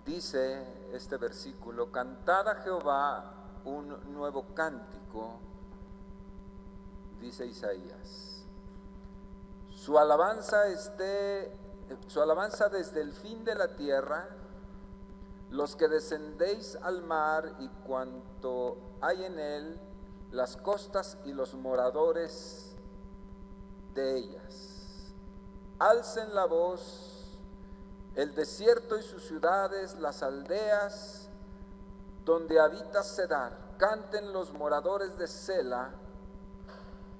Dice este versículo: cantad a Jehová un nuevo cántico, dice Isaías. Su alabanza desde el fin de la tierra, los que descendéis al mar y cuanto hay en él, las costas y los moradores de ellas. Alcen la voz el desierto y sus ciudades, las aldeas donde habita Cedar. Canten los moradores de Sela,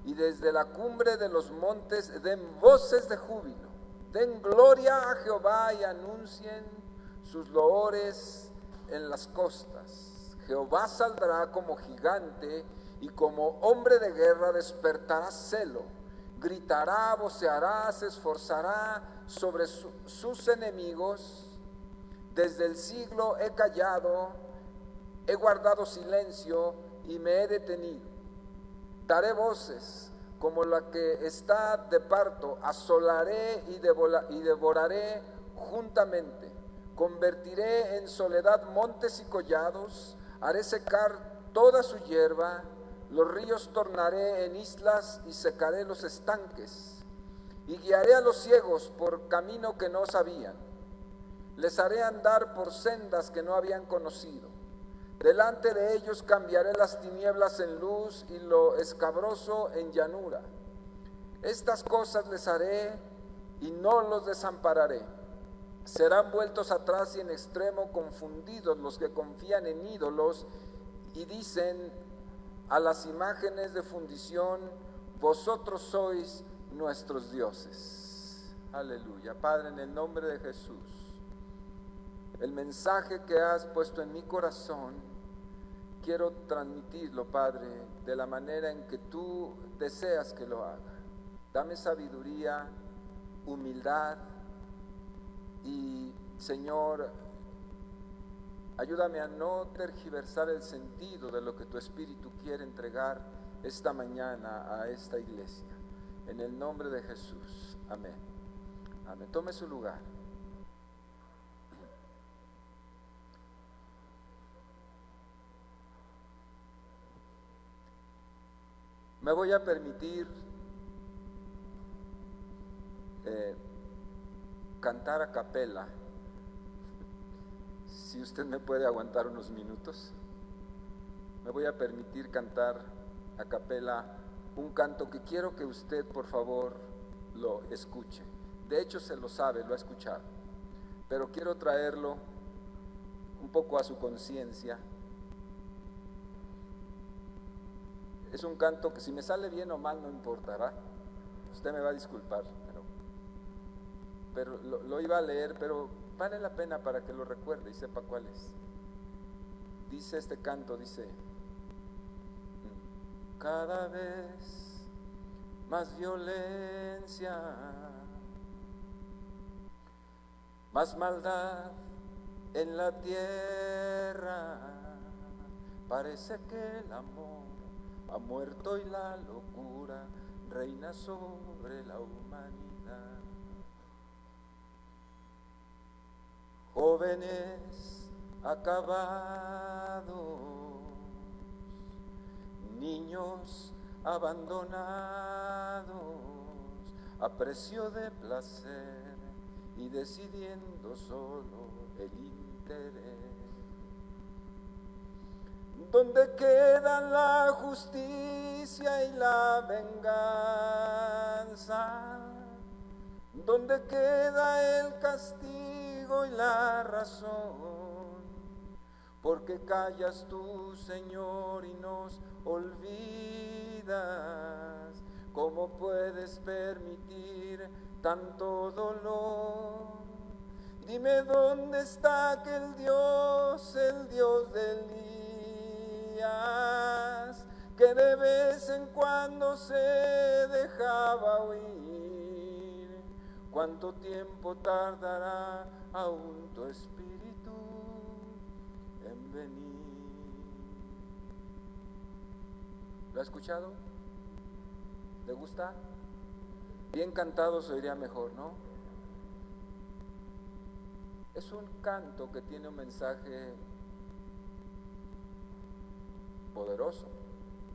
y desde la cumbre de los montes den voces de júbilo. Den gloria a Jehová y anuncien sus loores en las costas. Jehová saldrá como gigante y como hombre de guerra despertará celo. Gritará, voceará, se esforzará sobre sus enemigos. Desde el siglo he callado, he guardado silencio y me he detenido. Daré voces como la que está de parto, asolaré y devoraré juntamente. Convertiré en soledad montes y collados, haré secar toda su hierba, los ríos tornaré en islas y secaré los estanques. Y guiaré a los ciegos por camino que no sabían, les haré andar por sendas que no habían conocido. Delante de ellos cambiaré las tinieblas en luz y lo escabroso en llanura. Estas cosas les haré y no los desampararé. Serán vueltos atrás y en extremo confundidos los que confían en ídolos y dicen a las imágenes de fundición: vosotros sois nuestros dioses. Aleluya. Padre, en el nombre de Jesús, el mensaje que has puesto en mi corazón, quiero transmitirlo, Padre, de la manera en que tú deseas que lo haga. Dame sabiduría, humildad y, Señor, ayúdame a no tergiversar el sentido de lo que tu Espíritu quiere entregar esta mañana a esta iglesia. En el nombre de Jesús. Amén. Amén. Tome su lugar. Me voy a permitir cantar a capela. Si usted me puede aguantar unos minutos, me voy a permitir cantar a capela un canto que quiero que usted, por favor, lo escuche. De hecho, se lo sabe, lo ha escuchado, pero quiero traerlo un poco a su conciencia. Es un canto que, si me sale bien o mal, no importará. Usted me va a disculpar, pero lo iba a leer, pero vale la pena para que lo recuerde y sepa cuál es. Dice este canto, dice: cada vez más violencia, más maldad en la tierra, parece que el amor ha muerto y la locura reina sobre la humanidad. Jóvenes acabados, niños abandonados a precio de placer y decidiendo solo el interés. ¿Dónde quedan la justicia y la venganza? ¿Dónde queda el castigo y la razón? ¿Por qué callas tú, Señor, y nos olvidas? ¿Cómo puedes permitir tanto dolor? Dime dónde está aquel Dios, el Dios de Elías, que de vez en cuando se dejaba oír. ¿Cuánto tiempo tardará aún tu espíritu en venir? ¿Lo ha escuchado? ¿Le gusta? Bien cantado se oiría mejor, ¿no? Es un canto que tiene un mensaje poderoso,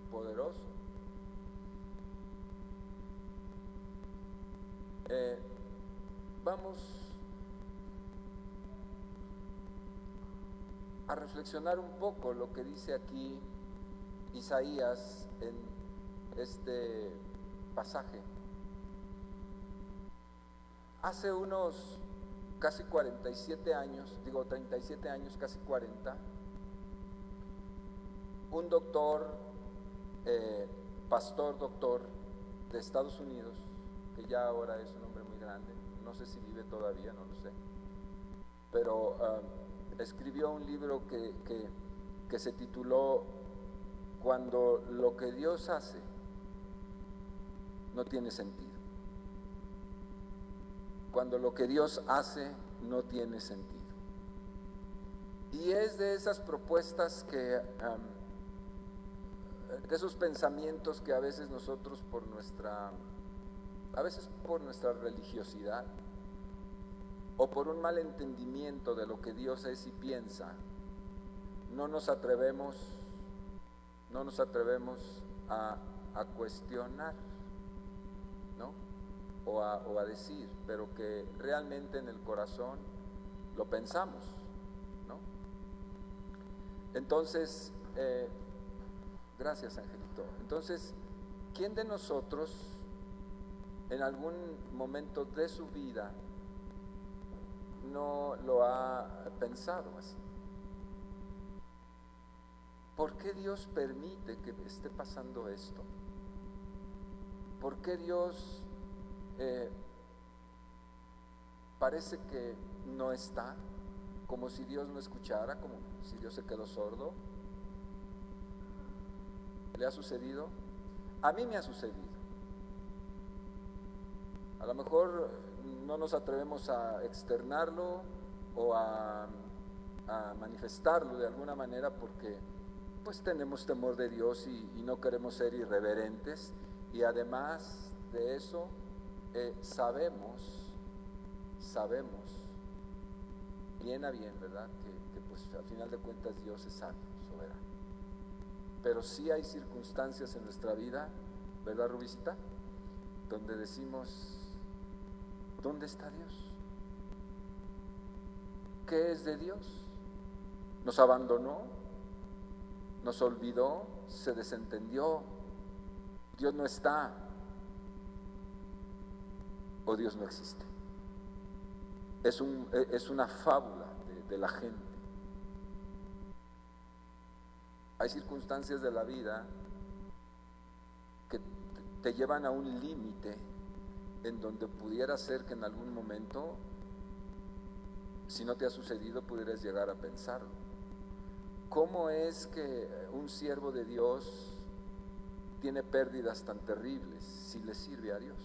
poderoso. Vamos a reflexionar un poco lo que dice aquí Isaías en este pasaje. Hace unos casi 47 años, 37 años, casi 40, un doctor, pastor doctor de Estados Unidos, que ya ahora es un hombre muy grande, no sé si vive todavía, no lo sé, pero escribió un libro que se tituló Cuando lo que Dios hace no tiene sentido. Cuando lo que Dios hace no tiene sentido. Y es de esas propuestas de esos pensamientos que a veces nosotros por nuestra religiosidad o por un mal entendimiento de lo que Dios es y piensa, no nos atrevemos a cuestionar, ¿no? O a decir, pero que realmente en el corazón lo pensamos, ¿no? Entonces, gracias, Angelito. Entonces, ¿quién de nosotros en algún momento de su vida no lo ha pensado así? ¿Por qué Dios permite que esté pasando esto? ¿Por qué Dios parece que no está? Como si Dios no escuchara, como si Dios se quedó sordo. ¿Le ha sucedido? A mí me ha sucedido. A lo mejor no nos atrevemos a externarlo o a manifestarlo de alguna manera porque pues tenemos temor de Dios y no queremos ser irreverentes, y además de eso sabemos bien a bien, ¿verdad? Que pues al final de cuentas Dios es sabio, soberano. Pero sí hay circunstancias en nuestra vida, ¿verdad, Rubicita? Donde decimos, ¿dónde está Dios? ¿Qué es de Dios? ¿Nos abandonó? ¿Nos olvidó? ¿Se desentendió? ¿Dios no está? ¿O Dios no existe? Es una fábula de la gente. Hay circunstancias de la vida que te llevan a un límite en donde pudiera ser que en algún momento, si no te ha sucedido, pudieras llegar a pensarlo. ¿Cómo es que un siervo de Dios tiene pérdidas tan terribles si le sirve a Dios?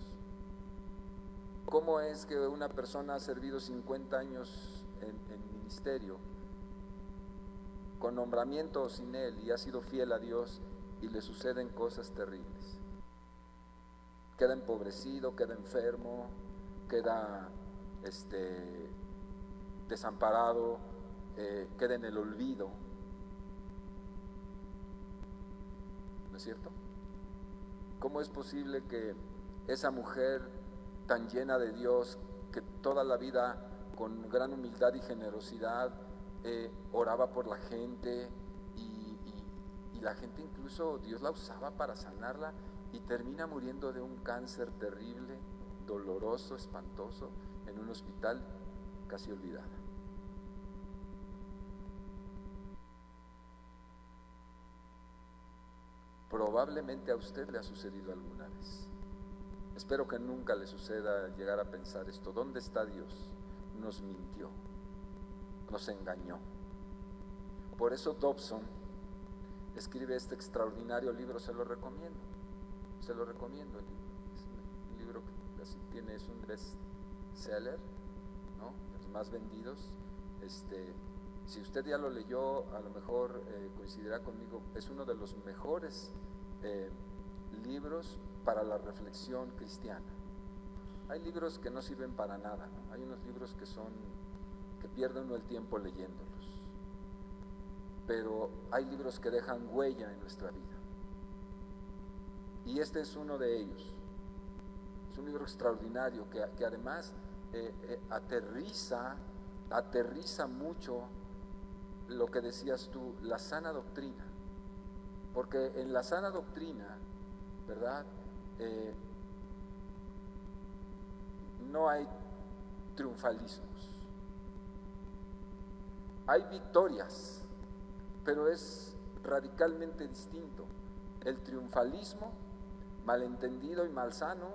¿Cómo es que una persona ha servido 50 años en ministerio, con nombramiento o sin él, y ha sido fiel a Dios y le suceden cosas terribles? Queda empobrecido, queda enfermo, queda desamparado, queda en el olvido. ¿No es cierto? ¿Cómo es posible que esa mujer tan llena de Dios, que toda la vida con gran humildad y generosidad oraba por la gente y la gente incluso Dios la usaba para sanarla, y termina muriendo de un cáncer terrible, doloroso, espantoso, en un hospital, casi olvidada? Probablemente a usted le ha sucedido alguna vez. Espero que nunca le suceda llegar a pensar esto: ¿dónde está Dios? Nos mintió, nos engañó. Por eso Dobson escribe este extraordinario libro, se lo recomiendo. Es un libro que así tiene, es un best-seller, ¿no? De los más vendidos. Si usted ya lo leyó, a lo mejor coincidirá conmigo, es uno de los mejores libros para la reflexión cristiana. Hay libros que no sirven para nada, ¿no? Hay unos libros que pierde uno el tiempo leyéndolos. Pero hay libros que dejan huella en nuestra vida. Y este es uno de ellos. Es un libro extraordinario que además aterriza mucho lo que decías tú, la sana doctrina. Porque en la sana doctrina, ¿verdad? No hay triunfalismos. Hay victorias, pero es radicalmente distinto. El triunfalismo, malentendido y malsano,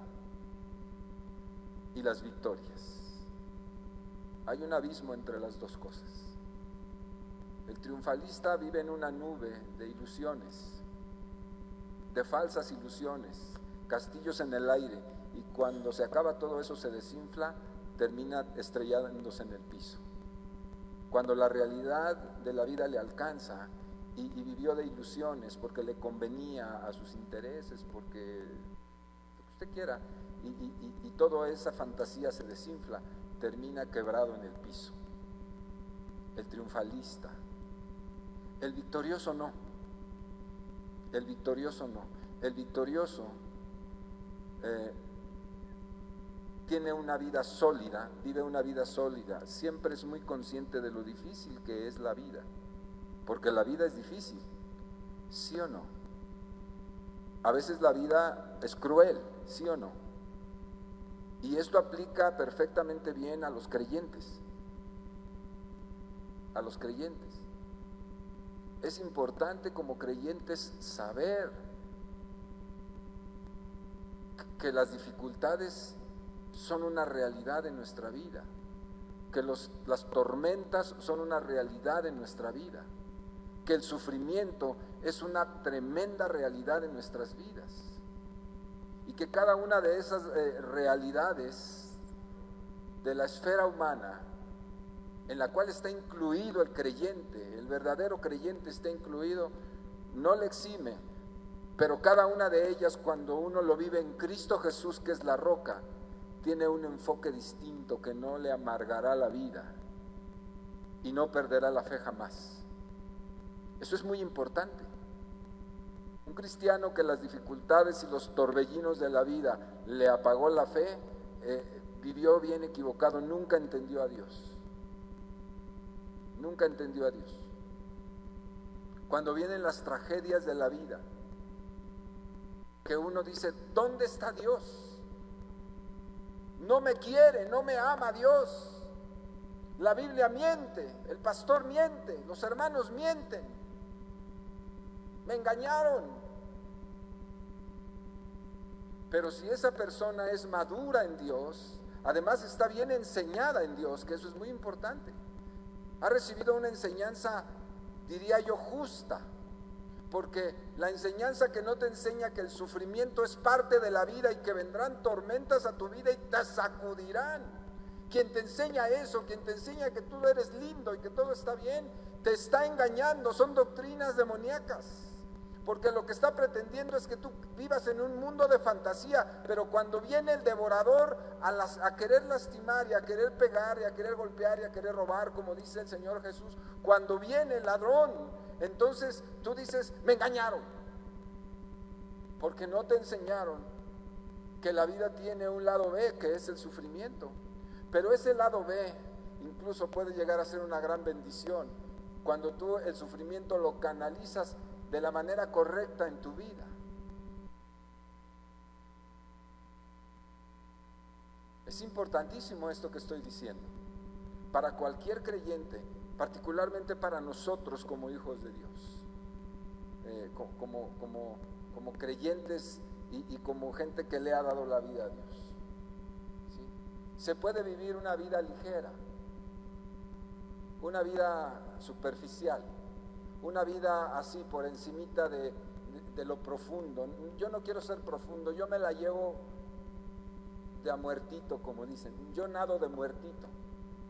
y las victorias. Hay un abismo entre las dos cosas. El triunfalista vive en una nube de ilusiones, de falsas ilusiones, castillos en el aire, y cuando se acaba todo eso se desinfla, termina estrellándose en el piso. Cuando la realidad de la vida le alcanza y vivió de ilusiones porque le convenía a sus intereses, porque lo que usted quiera, y toda esa fantasía se desinfla, termina quebrado en el piso. El triunfalista. El victorioso no. El victorioso no. El victorioso tiene una vida sólida, vive una vida sólida, siempre es muy consciente de lo difícil que es la vida, porque la vida es difícil, ¿sí o no? A veces la vida es cruel, ¿sí o no? Y esto aplica perfectamente bien a los creyentes. A los creyentes. Es importante como creyentes saber que las dificultades son una realidad en nuestra vida, que las tormentas son una realidad en nuestra vida, que el sufrimiento es una tremenda realidad en nuestras vidas, y que cada una de esas realidades de la esfera humana, en la cual está incluido el creyente, el verdadero creyente está incluido, no le exime, pero cada una de ellas, cuando uno lo vive en Cristo Jesús, que es la roca, tiene un enfoque distinto que no le amargará la vida y no perderá la fe jamás. Eso es muy importante. Un cristiano que las dificultades y los torbellinos de la vida le apagó la fe, vivió bien equivocado, nunca entendió a Dios. Nunca entendió a Dios. Cuando vienen las tragedias de la vida, que uno dice, ¿dónde está Dios? No me quiere, no me ama Dios. La Biblia miente, el pastor miente, los hermanos mienten. Me engañaron. Pero si esa persona es madura en Dios, además está bien enseñada en Dios, que eso es muy importante. Ha recibido una enseñanza, diría yo, justa, porque la enseñanza que no te enseña que el sufrimiento es parte de la vida y que vendrán tormentas a tu vida y te sacudirán. Quien te enseña eso, quien te enseña que tú eres lindo y que todo está bien, te está engañando, son doctrinas demoníacas. Porque lo que está pretendiendo es que tú vivas en un mundo de fantasía, pero cuando viene el devorador a querer lastimar y a querer pegar y a querer golpear y a querer robar, como dice el Señor Jesús, cuando viene el ladrón, entonces tú dices, me engañaron, porque no te enseñaron que la vida tiene un lado B, que es el sufrimiento, pero ese lado B incluso puede llegar a ser una gran bendición, cuando tú el sufrimiento lo canalizas de la manera correcta en tu vida. Es importantísimo esto que estoy diciendo, para cualquier creyente, particularmente para nosotros como hijos de Dios, como creyentes y como gente que le ha dado la vida a Dios. ¿Sí? Se puede vivir una vida ligera, una vida superficial, una vida así por encimita de lo profundo. Yo no quiero ser profundo, yo me la llevo de a muertito, como dicen. Yo nado de muertito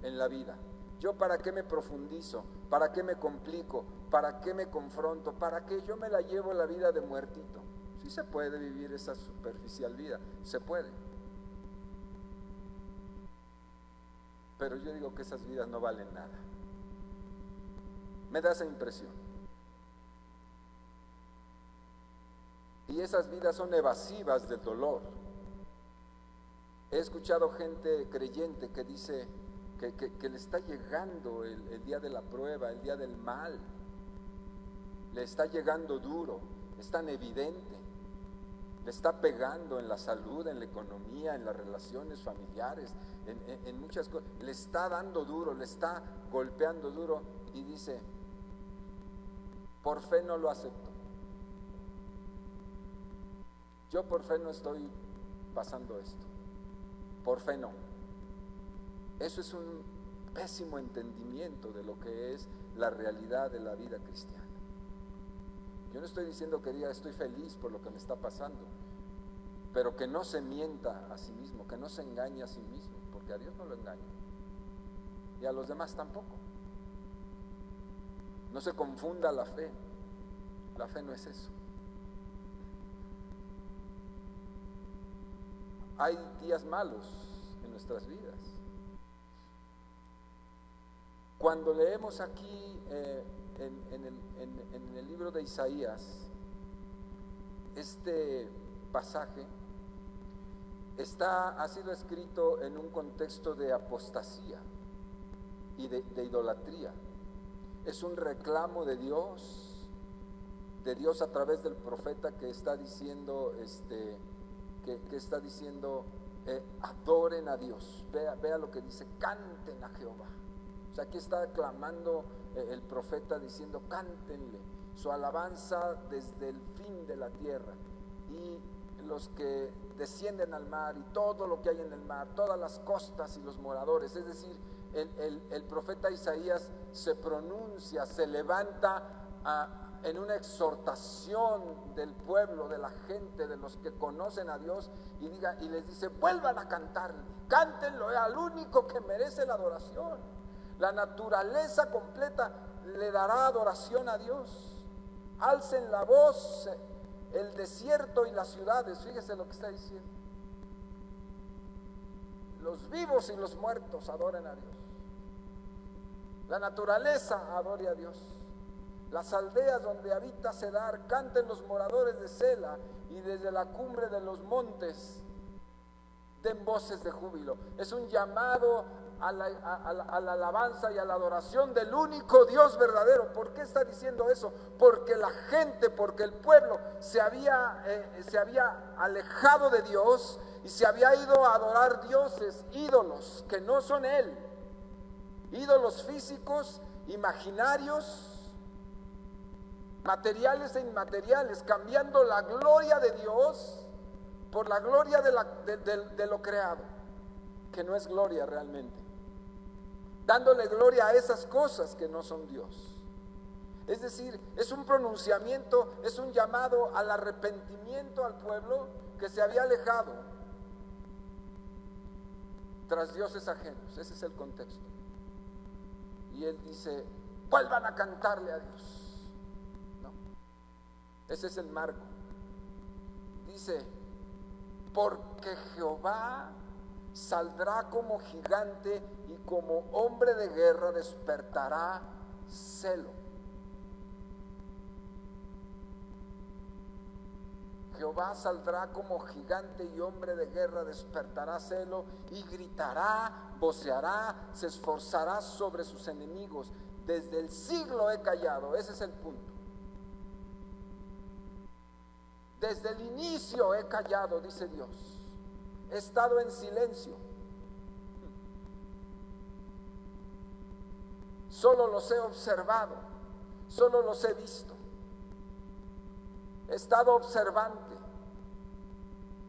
en la vida. Yo para qué me profundizo, para qué me complico, para qué me confronto, para qué yo me la llevo la vida de muertito. Sí se puede vivir esa superficial vida, se puede. pero yo digo que esas vidas no valen nada. Me da esa impresión. Y esas vidas son evasivas del dolor. He escuchado gente creyente que dice que le está llegando el día de la prueba, el día del mal. Le está llegando duro, es tan evidente. Le está pegando en la salud, en la economía, en las relaciones familiares, en muchas cosas. Le está dando duro, le está golpeando duro y dice, por fe no lo acepto. Yo por fe no estoy pasando esto. Por fe no. Eso es un pésimo entendimiento de lo que es la realidad de la vida cristiana. Yo no estoy diciendo que diga estoy feliz por lo que me está pasando, pero que no se mienta a sí mismo, que no se engañe a sí mismo, porque a Dios no lo engaña y a los demás tampoco. No se confunda la fe. La fe no es eso. Hay días malos en nuestras vidas. Cuando leemos aquí en el libro de Isaías, este pasaje ha sido escrito en un contexto de apostasía y de idolatría. Es un reclamo de Dios a través del profeta que está diciendo, que está diciendo, adoren a Dios. Vea lo que dice, canten a Jehová. O sea, aquí está clamando el profeta diciendo, cántenle su alabanza desde el fin de la tierra. Y los que descienden al mar y todo lo que hay en el mar, todas las costas y los moradores. Es decir, el profeta Isaías se pronuncia, se levanta en una exhortación del pueblo, de la gente, de los que conocen a Dios, y les dice, vuelvan a cantarle, cántenlo al único que merece la adoración. La naturaleza completa le dará adoración a Dios. Alcen la voz el desierto y las ciudades. Fíjese lo que está diciendo. Los vivos y los muertos adoren a Dios. La naturaleza adore a Dios. Las aldeas donde habita Cedar, canten los moradores de Sela, y desde la cumbre de los montes den voces de júbilo. Es un llamado a la alabanza y a la adoración del único Dios verdadero. ¿Por qué está diciendo eso? Porque la gente, porque el pueblo se había alejado de Dios y se había ido a adorar dioses, ídolos que no son Él, ídolos físicos, imaginarios, materiales e inmateriales, cambiando la gloria de Dios por la gloria de lo creado, que no es gloria realmente, dándole gloria a esas cosas que no son Dios. Es decir, es un pronunciamiento, es un llamado al arrepentimiento al pueblo que se había alejado tras dioses ajenos. Ese es el contexto. Y él dice, vuelvan a cantarle a Dios. ¿No? Ese es el marco. Dice, porque Jehová saldrá como gigante y como hombre de guerra despertará celo. Jehová saldrá como gigante y hombre de guerra despertará celo y gritará, voceará, se esforzará sobre sus enemigos. Desde el siglo he callado. Ese es el punto. Desde el inicio he callado, dice Dios. He estado en silencio. Solo los he observado, solo los he visto. He estado observante,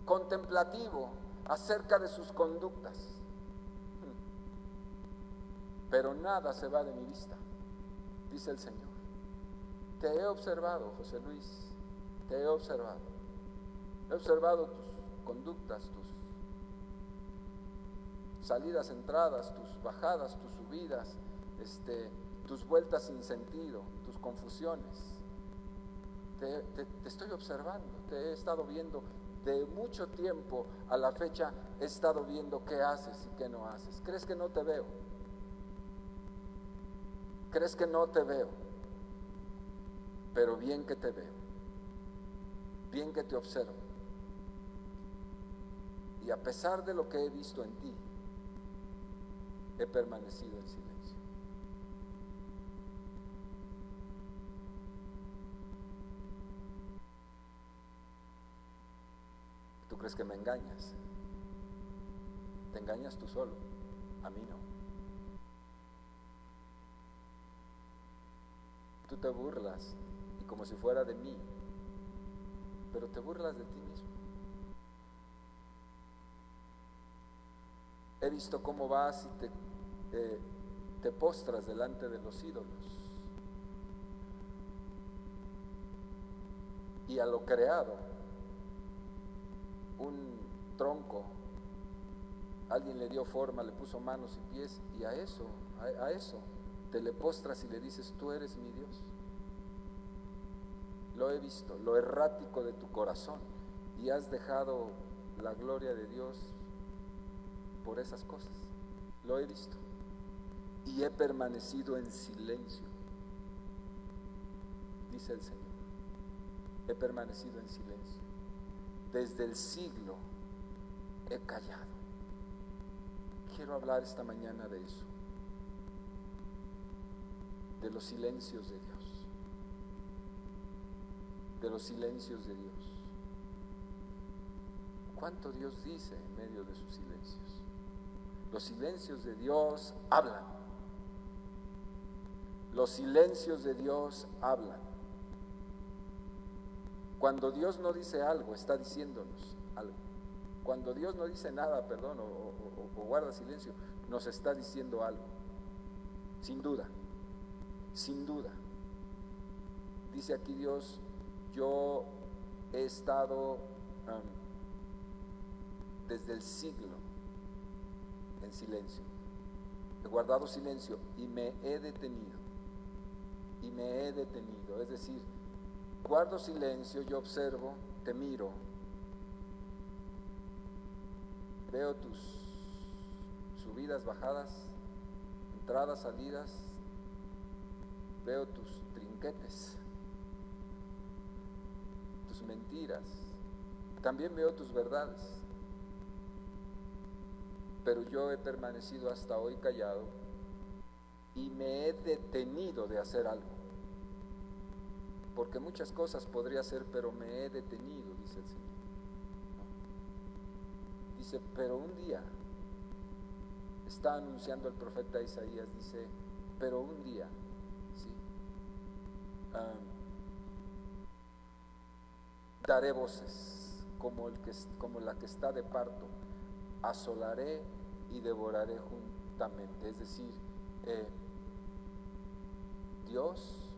contemplativo acerca de sus conductas. Pero nada se va de mi vista, dice el Señor. Te he observado, José Luis, te he observado. He observado tus conductas, tus salidas, entradas, tus bajadas, tus subidas, tus vueltas sin sentido, tus confusiones. te estoy observando, te he estado viendo de mucho tiempo a la fecha, he estado viendo qué haces y qué no haces. ¿Crees que no te veo? ¿Crees que no te veo? Pero bien que te veo, bien que te observo. Y a pesar de lo que he visto en ti, he permanecido en silencio. ¿Tú crees que me engañas? Te engañas tú solo, a mí no. Tú te burlas, y como si fuera de mí, pero te burlas de ti mismo. He visto cómo vas y te postras delante de los ídolos. Y a lo creado, un tronco, alguien le dio forma, le puso manos y pies, y a eso te le postras y le dices, tú eres mi Dios. Lo he visto, lo errático de tu corazón, y has dejado la gloria de Dios por esas cosas. Lo he visto y he permanecido en silencio, dice el Señor. He permanecido en silencio. Desde el siglo he callado. Quiero hablar esta mañana de eso, de los silencios de Dios, de los silencios de Dios. ¿Cuánto Dios dice en medio de sus silencios? Los silencios de Dios hablan. Los silencios de Dios hablan. Cuando Dios no dice algo, está diciéndonos algo. Cuando Dios no dice nada, perdón, o guarda silencio, nos está diciendo algo. Sin duda, sin duda. Dice aquí Dios, yo he estado desde el siglo en silencio. He guardado silencio y me he detenido. Y me he detenido. Es decir, guardo silencio, yo observo, te miro, veo tus subidas, bajadas, entradas, salidas, veo tus trinquetes, tus mentiras, también veo tus verdades, pero yo he permanecido hasta hoy callado y me he detenido de hacer algo, porque muchas cosas podría hacer, pero me he detenido, dice el Señor. Dice, pero un día, está anunciando el profeta Isaías, dice, pero un día, ¿sí? Daré voces como la que está de parto, asolaré y devoraré juntamente. Es decir, Dios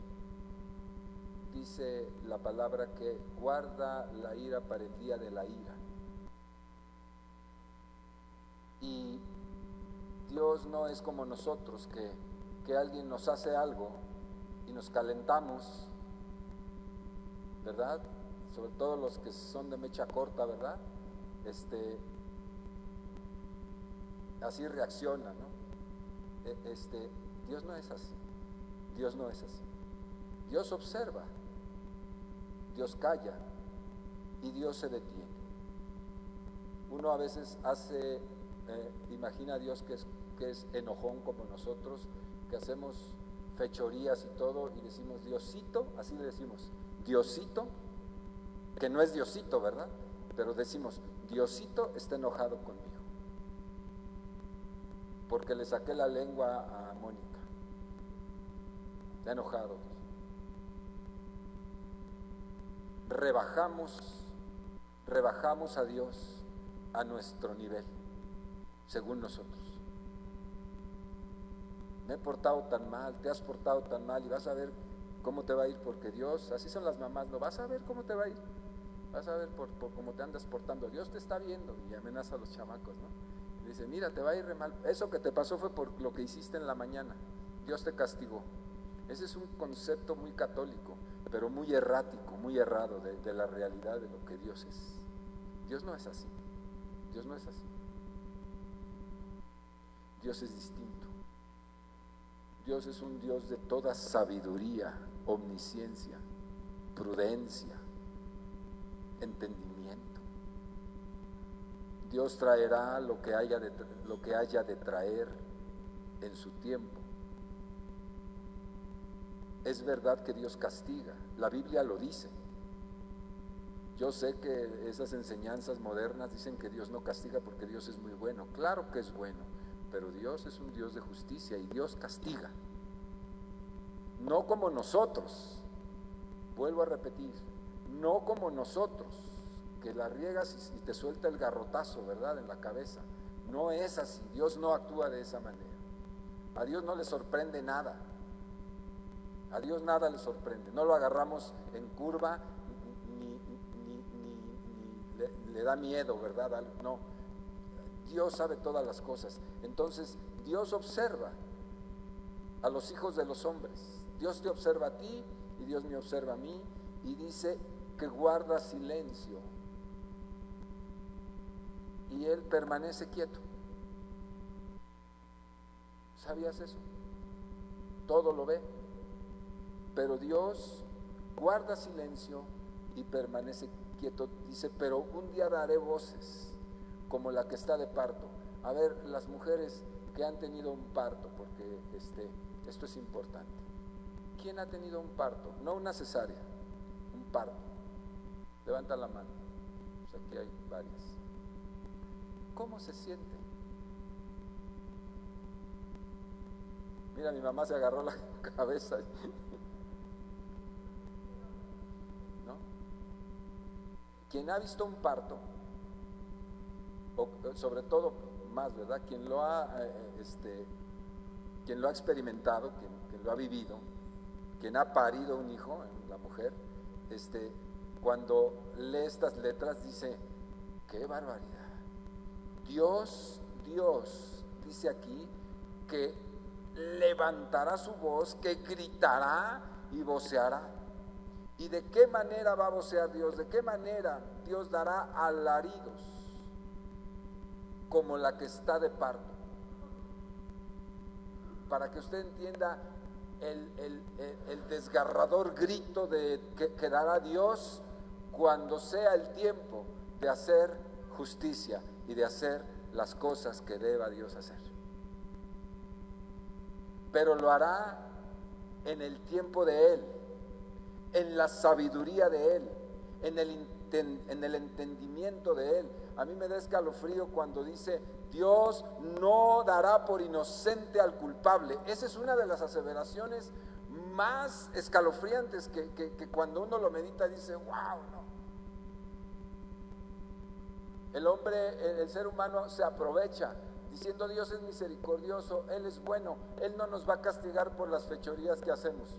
dice la palabra que guarda la ira para el día de la ira. Y Dios no es como nosotros, que alguien nos hace algo y nos calentamos, ¿verdad? Sobre todo los que son de mecha corta, ¿verdad? Así reacciona, ¿no? Dios no es así. Dios no es así. Dios observa, Dios calla y Dios se detiene. Uno a veces imagina a Dios que es enojón como nosotros, que hacemos fechorías y todo y decimos Diosito, así le decimos, Diosito, que no es Diosito, ¿verdad? Pero decimos, Diosito está enojado conmigo, porque le saqué la lengua a Mónica. Está enojado. Rebajamos a Dios a nuestro nivel, según nosotros. Me he portado tan mal, te has portado tan mal y vas a ver cómo te va a ir, porque Dios, así son las mamás, no vas a ver cómo te va a ir, vas a ver por cómo te andas portando, Dios te está viendo, y amenaza a los chamacos, ¿no? Y dice, mira, te va a ir re mal, eso que te pasó fue por lo que hiciste en la mañana, Dios te castigó. Ese es un concepto muy católico, pero muy errático, muy errado de la realidad de lo que Dios es. Dios no es así. Dios no es así. Dios es distinto. Dios es un Dios de toda sabiduría, omnisciencia, prudencia, entendimiento. Dios traerá lo que haya de traer en su tiempo. Es verdad que Dios castiga, la Biblia lo dice. Yo sé que esas enseñanzas modernas dicen que Dios no castiga porque Dios es muy bueno. Claro que es bueno, pero Dios es un Dios de justicia y Dios castiga. No como nosotros, vuelvo a repetir, no como nosotros, que la riegas y te suelta el garrotazo, ¿verdad?, en la cabeza. No es así, Dios no actúa de esa manera. A Dios no le sorprende nada. A Dios nada le sorprende. No lo agarramos en curva ni le da miedo, ¿verdad? No. Dios sabe todas las cosas. Entonces, Dios observa a los hijos de los hombres. Dios te observa a ti y Dios me observa a mí y dice que guarda silencio. Y Él permanece quieto. ¿Sabías eso? Todo lo ve. Pero Dios guarda silencio y permanece quieto. Dice, pero un día daré voces como la que está de parto. A ver, las mujeres que han tenido un parto, porque esto es importante. ¿Quién ha tenido un parto? No una cesárea, un parto. Levanta la mano. Pues aquí hay varias. ¿Cómo se siente? Mira, mi mamá se agarró la cabeza. ¿No? Quien ha visto un parto, o sobre todo más, ¿verdad? Quien lo ha experimentado, quien lo ha vivido, quien ha parido un hijo, la mujer, cuando lee estas letras dice, ¡qué barbaridad! Dios dice aquí que levantará su voz, que gritará y voceará. ¿Y de qué manera va a vocear Dios? ¿De qué manera Dios dará alaridos como la que está de parto? Para que usted entienda el desgarrador grito que dará Dios cuando sea el tiempo de hacer justicia y de hacer las cosas que deba Dios hacer. Pero lo hará en el tiempo de Él, en la sabiduría de Él, en el entendimiento de Él. A mí me da escalofrío cuando dice, Dios no dará por inocente al culpable. Esa es una de las aseveraciones más escalofriantes que cuando uno lo medita dice, wow, no. El hombre, el ser humano se aprovecha diciendo Dios es misericordioso, Él es bueno, Él no nos va a castigar por las fechorías que hacemos.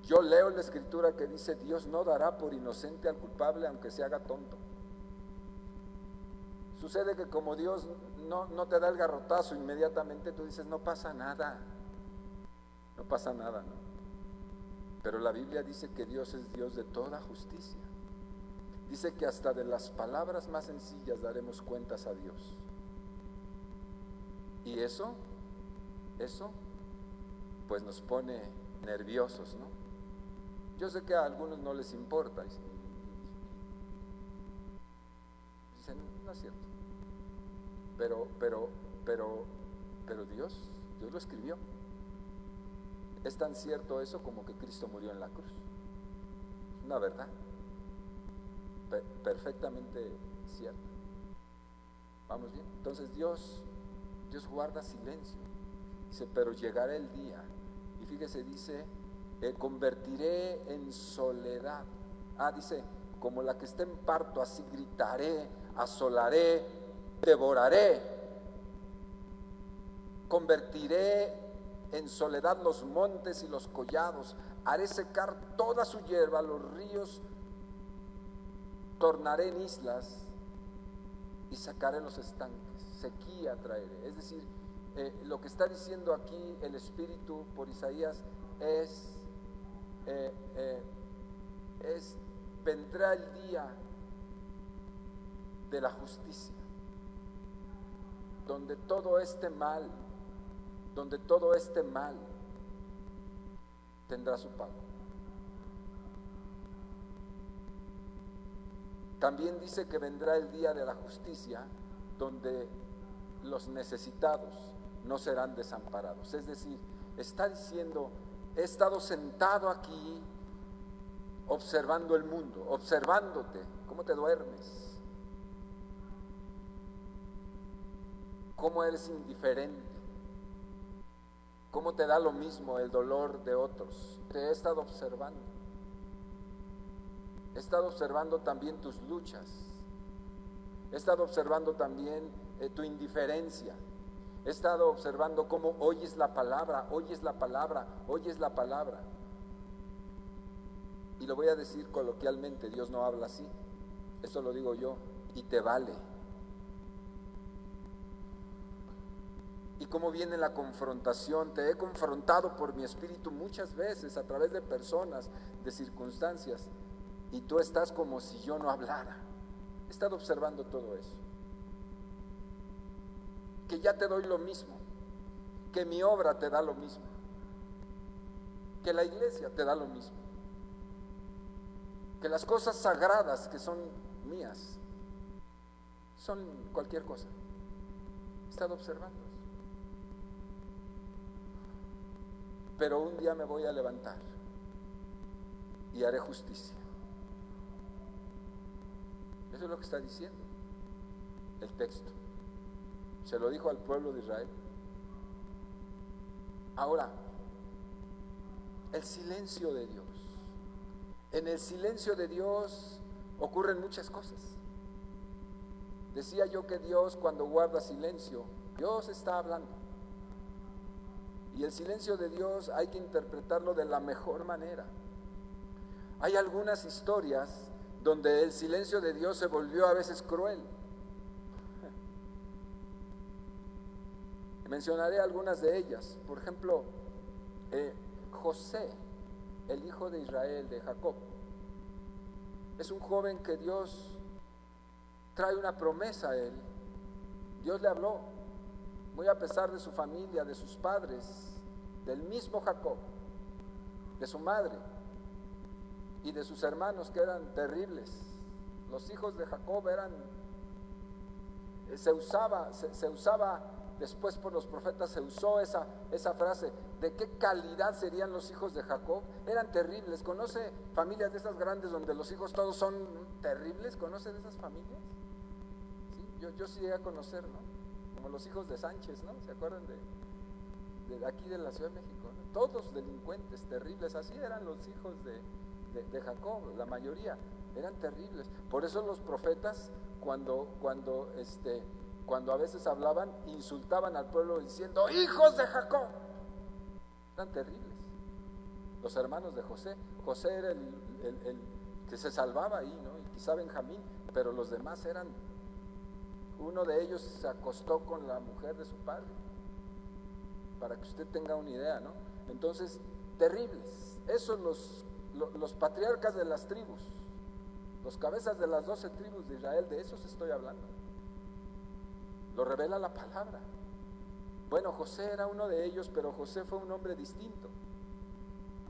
Yo leo la escritura que dice Dios no dará por inocente al culpable aunque se haga tonto. Sucede que como Dios no te da el garrotazo inmediatamente, tú dices no pasa nada, no pasa nada, ¿no? Pero la Biblia dice que Dios es Dios de toda justicia. Dice que hasta de las palabras más sencillas daremos cuentas a Dios. Y eso, pues nos pone nerviosos, ¿no? Yo sé que a algunos no les importa. Dicen, no es cierto. Pero Dios lo escribió. Es tan cierto eso como que Cristo murió en la cruz. Es una verdad. Perfectamente cierto. Vamos bien. Entonces Dios guarda silencio. Dice, pero llegará el día. Y fíjese, dice, convertiré en soledad. Dice, como la que está en parto, así gritaré, asolaré, devoraré. Convertiré en soledad los montes y los collados. Haré secar toda su hierba, los ríos tornaré en islas y sacaré los estanques, sequía traeré. Es decir, lo que está diciendo aquí el Espíritu por Isaías es vendrá el día de la justicia, donde todo este mal tendrá su pago. También dice que vendrá el día de la justicia, donde los necesitados no serán desamparados. Es decir, está diciendo, he estado sentado aquí observando el mundo, observándote, cómo te duermes, cómo eres indiferente, cómo te da lo mismo el dolor de otros. Te he estado observando. He estado observando también tus luchas. He estado observando también tu indiferencia. He estado observando cómo oyes la palabra, oyes la palabra, oyes la palabra. Y lo voy a decir coloquialmente, Dios no habla así. Esto lo digo yo, y te vale. Y cómo viene la confrontación. Te he confrontado por mi espíritu muchas veces a través de personas, de circunstancias, y tú estás como si yo no hablara. He estado observando todo eso. Que ya te doy lo mismo, que mi obra te da lo mismo, que la iglesia te da lo mismo, que las cosas sagradas que son mías son cualquier cosa. He estado observando eso. Pero un día me voy a levantar y haré justicia. Eso es lo que está diciendo el texto. Se lo dijo al pueblo de Israel. Ahora, el silencio de Dios. En el silencio de Dios ocurren muchas cosas. Decía yo que Dios, cuando guarda silencio, Dios está hablando. Y el silencio de Dios hay que interpretarlo de la mejor manera. Hay algunas historias donde el silencio de Dios se volvió a veces cruel. Mencionaré algunas de ellas. Por ejemplo, José, el hijo de Israel, de Jacob, es un joven que Dios trae una promesa a él. Dios le habló, muy a pesar de su familia, de sus padres, del mismo Jacob, de su madre y de sus hermanos, que eran terribles. Los hijos de Jacob eran, se usaba después por los profetas, se usó esa frase, ¿de qué calidad serían los hijos de Jacob? Eran terribles. ¿Conoce familias de esas grandes donde los hijos todos son terribles? ¿Conoce de esas familias? ¿Sí? Yo sí llegué a conocer, ¿no? Como los hijos de Sánchez, ¿no? ¿Se acuerdan de aquí de la Ciudad de México, ¿no? Todos delincuentes, terribles. Así eran los hijos de Jacob, la mayoría eran terribles. Por eso los profetas, cuando a veces hablaban, insultaban al pueblo diciendo, hijos de Jacob. Eran terribles. Los hermanos de José. José era el que se salvaba ahí, ¿no? Y quizá Benjamín, pero los demás eran. Uno de ellos se acostó con la mujer de su padre, para que usted tenga una idea, ¿no? Entonces, terribles. Esos los patriarcas de las tribus, los cabezas de las 12 tribus de Israel, de esos estoy hablando. Lo revela la palabra. Bueno, José era uno de ellos, pero José fue un hombre distinto.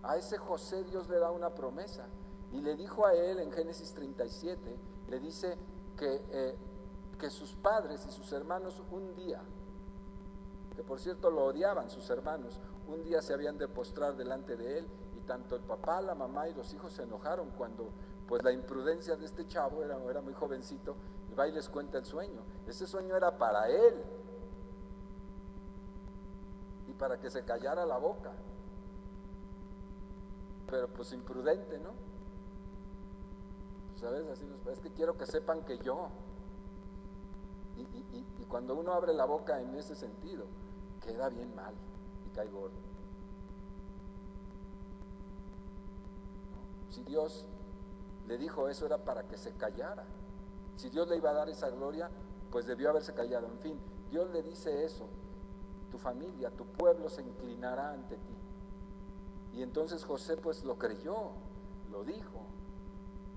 A ese José Dios le da una promesa y le dijo a él en Génesis 37, le dice que sus padres y sus hermanos un día, que por cierto lo odiaban sus hermanos, un día se habían de postrar delante de él, y tanto el papá, la mamá y los hijos se enojaron cuando pues la imprudencia de este chavo, era muy jovencito, y va y les cuenta el sueño. Ese sueño era para él y para que se callara la boca, pero pues imprudente, ¿no? Pues a veces así es que quiero que sepan que yo, y cuando uno abre la boca en ese sentido, queda bien mal y cae gordo. Si Dios le dijo eso, era para que se callara. Si Dios le iba a dar esa gloria, pues debió haberse callado. En fin, Dios le dice eso: tu familia, tu pueblo se inclinará ante ti. Y entonces José pues lo creyó, lo dijo.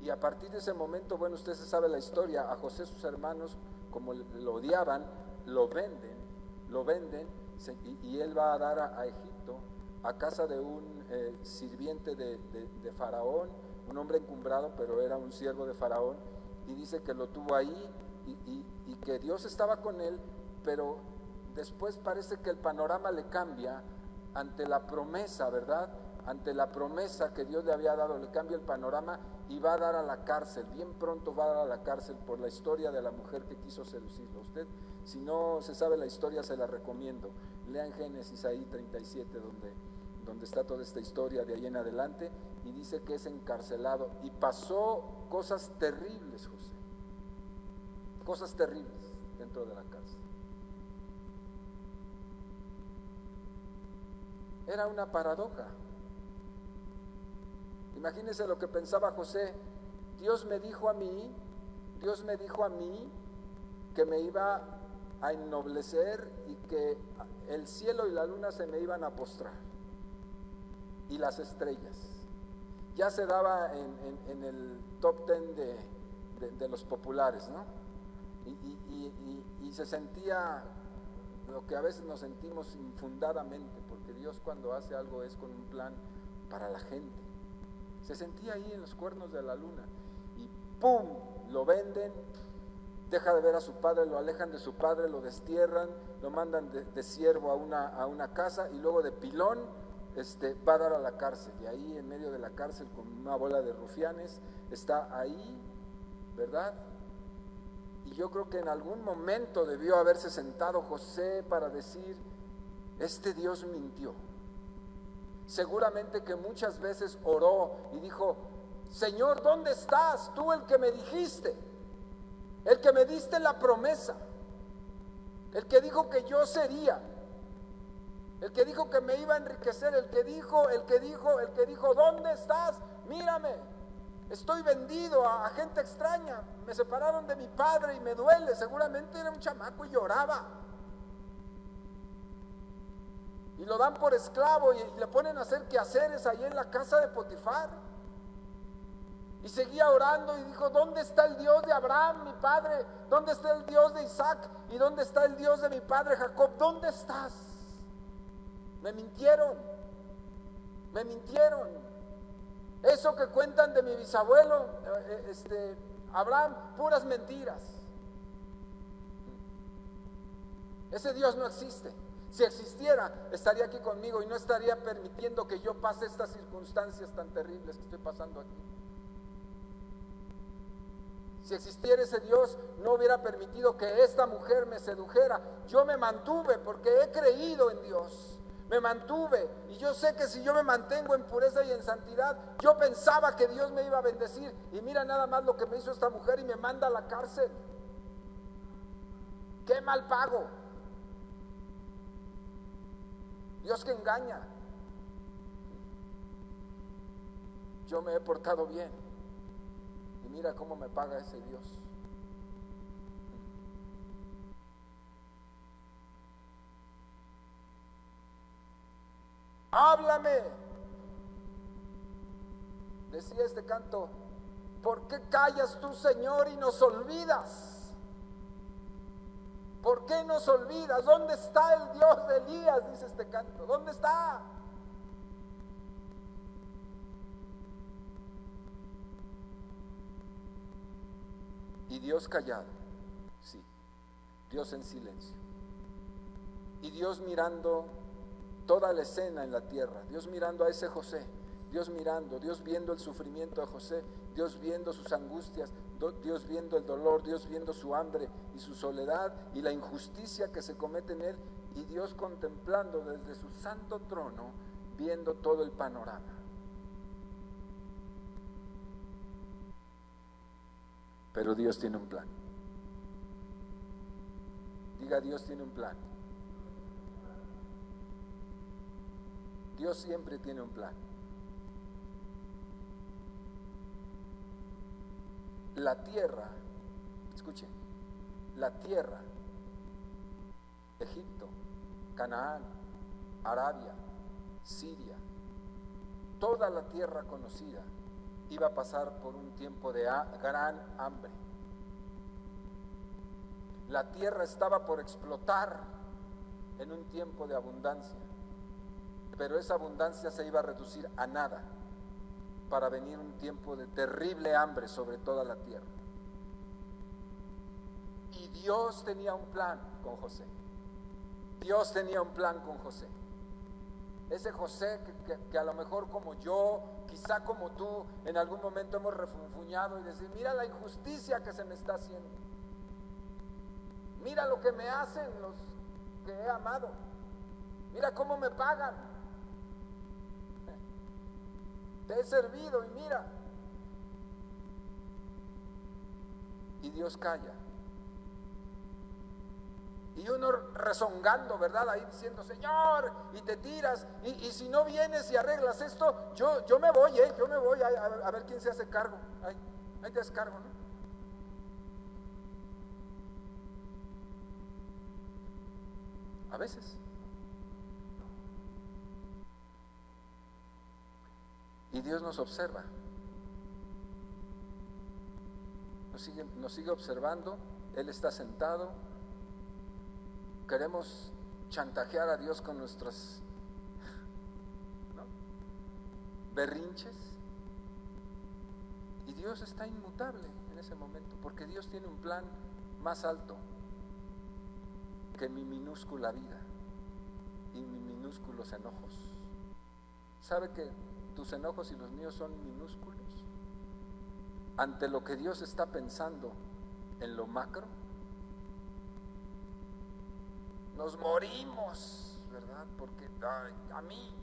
Y a partir de ese momento, bueno, usted se sabe la historia, a José sus hermanos, como lo odiaban, lo venden, y él va a dar a Egipto, a casa de un sirviente de Faraón, un hombre encumbrado, pero era un siervo de Faraón, y dice que lo tuvo ahí, y que Dios estaba con él, pero después parece que el panorama le cambia ante la promesa, ¿verdad? Ante la promesa que Dios le había dado, le cambia el panorama y va a dar a la cárcel, bien pronto va a dar a la cárcel por la historia de la mujer que quiso seducirlo. Usted, si no se sabe la historia, se la recomiendo. Lean Génesis ahí 37, donde está toda esta historia de ahí en adelante, y dice que es encarcelado, y pasó cosas terribles, José, cosas terribles dentro de la cárcel. Era una paradoja. Imagínense lo que pensaba José. Dios me dijo a mí que me iba a ennoblecer y que el cielo y la luna se me iban a postrar, y las estrellas. Ya se daba en el top 10 de los populares, ¿no? Y se sentía lo que a veces nos sentimos infundadamente, porque Dios cuando hace algo es con un plan para la gente. Se sentía ahí en los cuernos de la luna, y ¡pum!, lo venden, deja de ver a su padre, lo alejan de su padre, lo destierran, lo mandan de siervo a una casa, y luego de pilón va a dar a la cárcel, y ahí en medio de la cárcel con una bola de rufianes está ahí, ¿verdad? Y yo creo que en algún momento debió haberse sentado José para decir: este Dios mintió. Seguramente que muchas veces oró y dijo: Señor, ¿dónde estás? Tú, el que me dijiste, el que me diste la promesa, el que dijo que yo sería, el que dijo que me iba a enriquecer, el que dijo, ¿dónde estás? Mírame, estoy vendido a gente extraña, me separaron de mi padre y me duele. Seguramente era un chamaco y lloraba. Y lo dan por esclavo y le ponen a hacer quehaceres ahí en la casa de Potifar. Y seguía orando y dijo: ¿dónde está el Dios de Abraham, mi padre? ¿Dónde está el Dios de Isaac? ¿Y dónde está el Dios de mi padre Jacob? ¿Dónde estás? Me mintieron. Eso que cuentan de mi bisabuelo Abraham, puras mentiras. Ese Dios no existe. Si existiera, estaría aquí conmigo y no estaría permitiendo que yo pase estas circunstancias tan terribles que estoy pasando aquí. Si existiera ese Dios, no hubiera permitido que esta mujer me sedujera. Yo me mantuve porque he creído en Dios. Me mantuve, y yo sé que si yo me mantengo en pureza y en santidad, yo pensaba que Dios me iba a bendecir, y mira nada más lo que me hizo esta mujer, y me manda a la cárcel. ¡Qué mal pago! Dios que engaña. Yo me he portado bien, y mira cómo me paga ese Dios. Háblame, decía este canto. ¿Por qué callas tú, Señor, y nos olvidas? ¿Por qué nos olvidas? ¿Dónde está el Dios de Elías? Dice este canto. ¿Dónde está? Y Dios callado, sí. Dios en silencio. Y Dios mirando toda la escena en la tierra. Dios mirando a ese José. Dios viendo el sufrimiento de José. Dios viendo sus angustias. Dios viendo el dolor. Dios viendo su hambre y su soledad y la injusticia que se comete en él. Y Dios contemplando desde su santo trono, viendo todo el panorama. Pero Dios tiene un plan. Diga: Dios tiene un plan. Dios siempre tiene un plan. La tierra, escuchen, la tierra, Egipto, Canaán, Arabia, Siria, toda la tierra conocida iba a pasar por un tiempo de gran hambre. La tierra estaba por explotar en un tiempo de abundancia, pero esa abundancia se iba a reducir a nada para venir un tiempo de terrible hambre sobre toda la tierra. Y Dios tenía un plan con José. Dios tenía un plan con José. Ese José que a lo mejor como yo, quizá como tú, en algún momento hemos refunfuñado y decir, mira la injusticia que se me está haciendo. Mira lo que me hacen los que he amado. Mira cómo me pagan. Te he servido y mira. Y Dios calla. Y uno rezongando, ¿verdad? Ahí diciendo, Señor, y te tiras, y si no vienes y arreglas esto, yo me voy, yo me voy a ver quién se hace cargo. Ahí te haces cargo, ¿no? A veces. Y Dios nos observa. Nos sigue observando. Él está sentado. Queremos chantajear a Dios con nuestros berrinches. Y Dios está inmutable en ese momento, porque Dios tiene un plan más alto que mi minúscula vida y mis minúsculos enojos. ¿Sabe que tus enojos y los míos son minúsculos ante lo que Dios está pensando en lo macro? Nos morimos, ¿verdad? Porque a mí,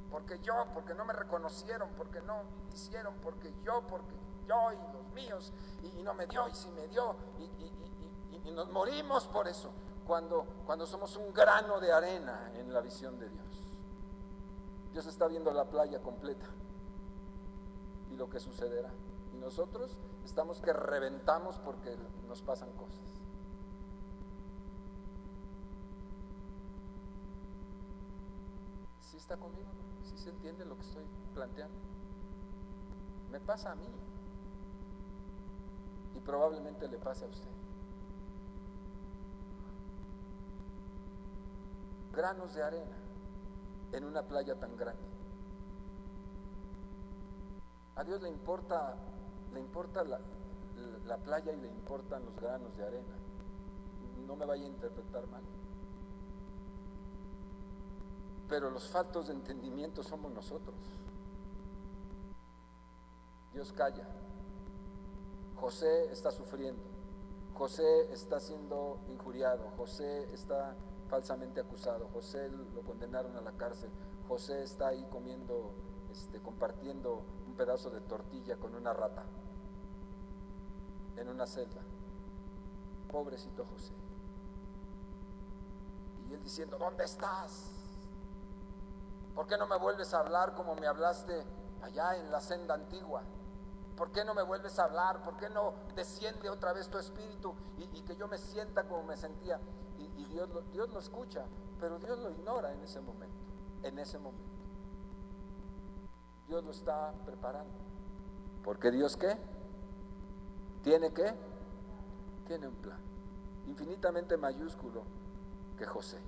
porque no me reconocieron, porque no hicieron, porque yo y los míos, y no me dio, y sí me dio, y nos morimos por eso, cuando somos un grano de arena en la visión de Dios. Dios está viendo la playa completa y lo que sucederá, y nosotros estamos que reventamos porque nos pasan cosas. ¿Sí está conmigo? ¿Sí se entiende lo que estoy planteando? Me pasa a mí y probablemente le pase a usted. Granos de arena en una playa tan grande. A Dios le importa la playa y le importan los granos de arena. No me vaya a interpretar mal. Pero los faltos de entendimiento somos nosotros. Dios calla. José está sufriendo. José está siendo injuriado. José está falsamente acusado. José lo condenaron a la cárcel. José está ahí compartiendo un pedazo de tortilla con una rata en una celda. Pobrecito José. Y él diciendo, ¿dónde estás? ¿Por qué no me vuelves a hablar como me hablaste allá en la senda antigua? ¿Por qué no me vuelves a hablar? ¿Por qué no desciende otra vez tu espíritu y que yo me sienta como me sentía? Y Dios lo escucha, pero Dios lo ignora en ese momento. En ese momento. Dios lo está preparando. Porque Dios, ¿qué? ¿Tiene qué? Tiene un plan infinitamente mayúsculo que José.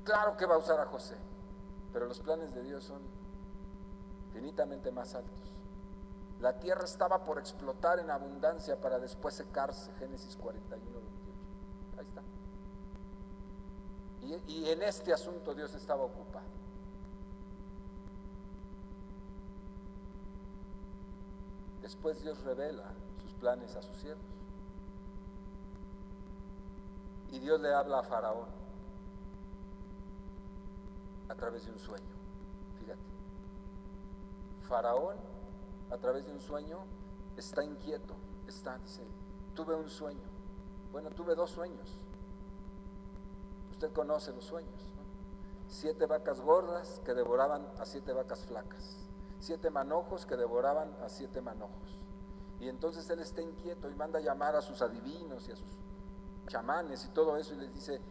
Claro que va a usar a José, pero los planes de Dios son infinitamente más altos. La tierra estaba por explotar en abundancia para después secarse. Génesis 41, 28. Ahí está. Y en este asunto Dios estaba ocupado. Después Dios revela sus planes a sus siervos. Y Dios le habla a Faraón a través de un sueño. Fíjate. Faraón, a través de un sueño, está inquieto. Dice, tuve un sueño. Bueno, tuve 2 sueños. Usted conoce los sueños, ¿no? 7 vacas gordas que devoraban a 7 vacas flacas. 7 manojos que devoraban a 7 manojos. Y entonces él está inquieto y manda a llamar a sus adivinos y a sus chamanes y todo eso, y les dice,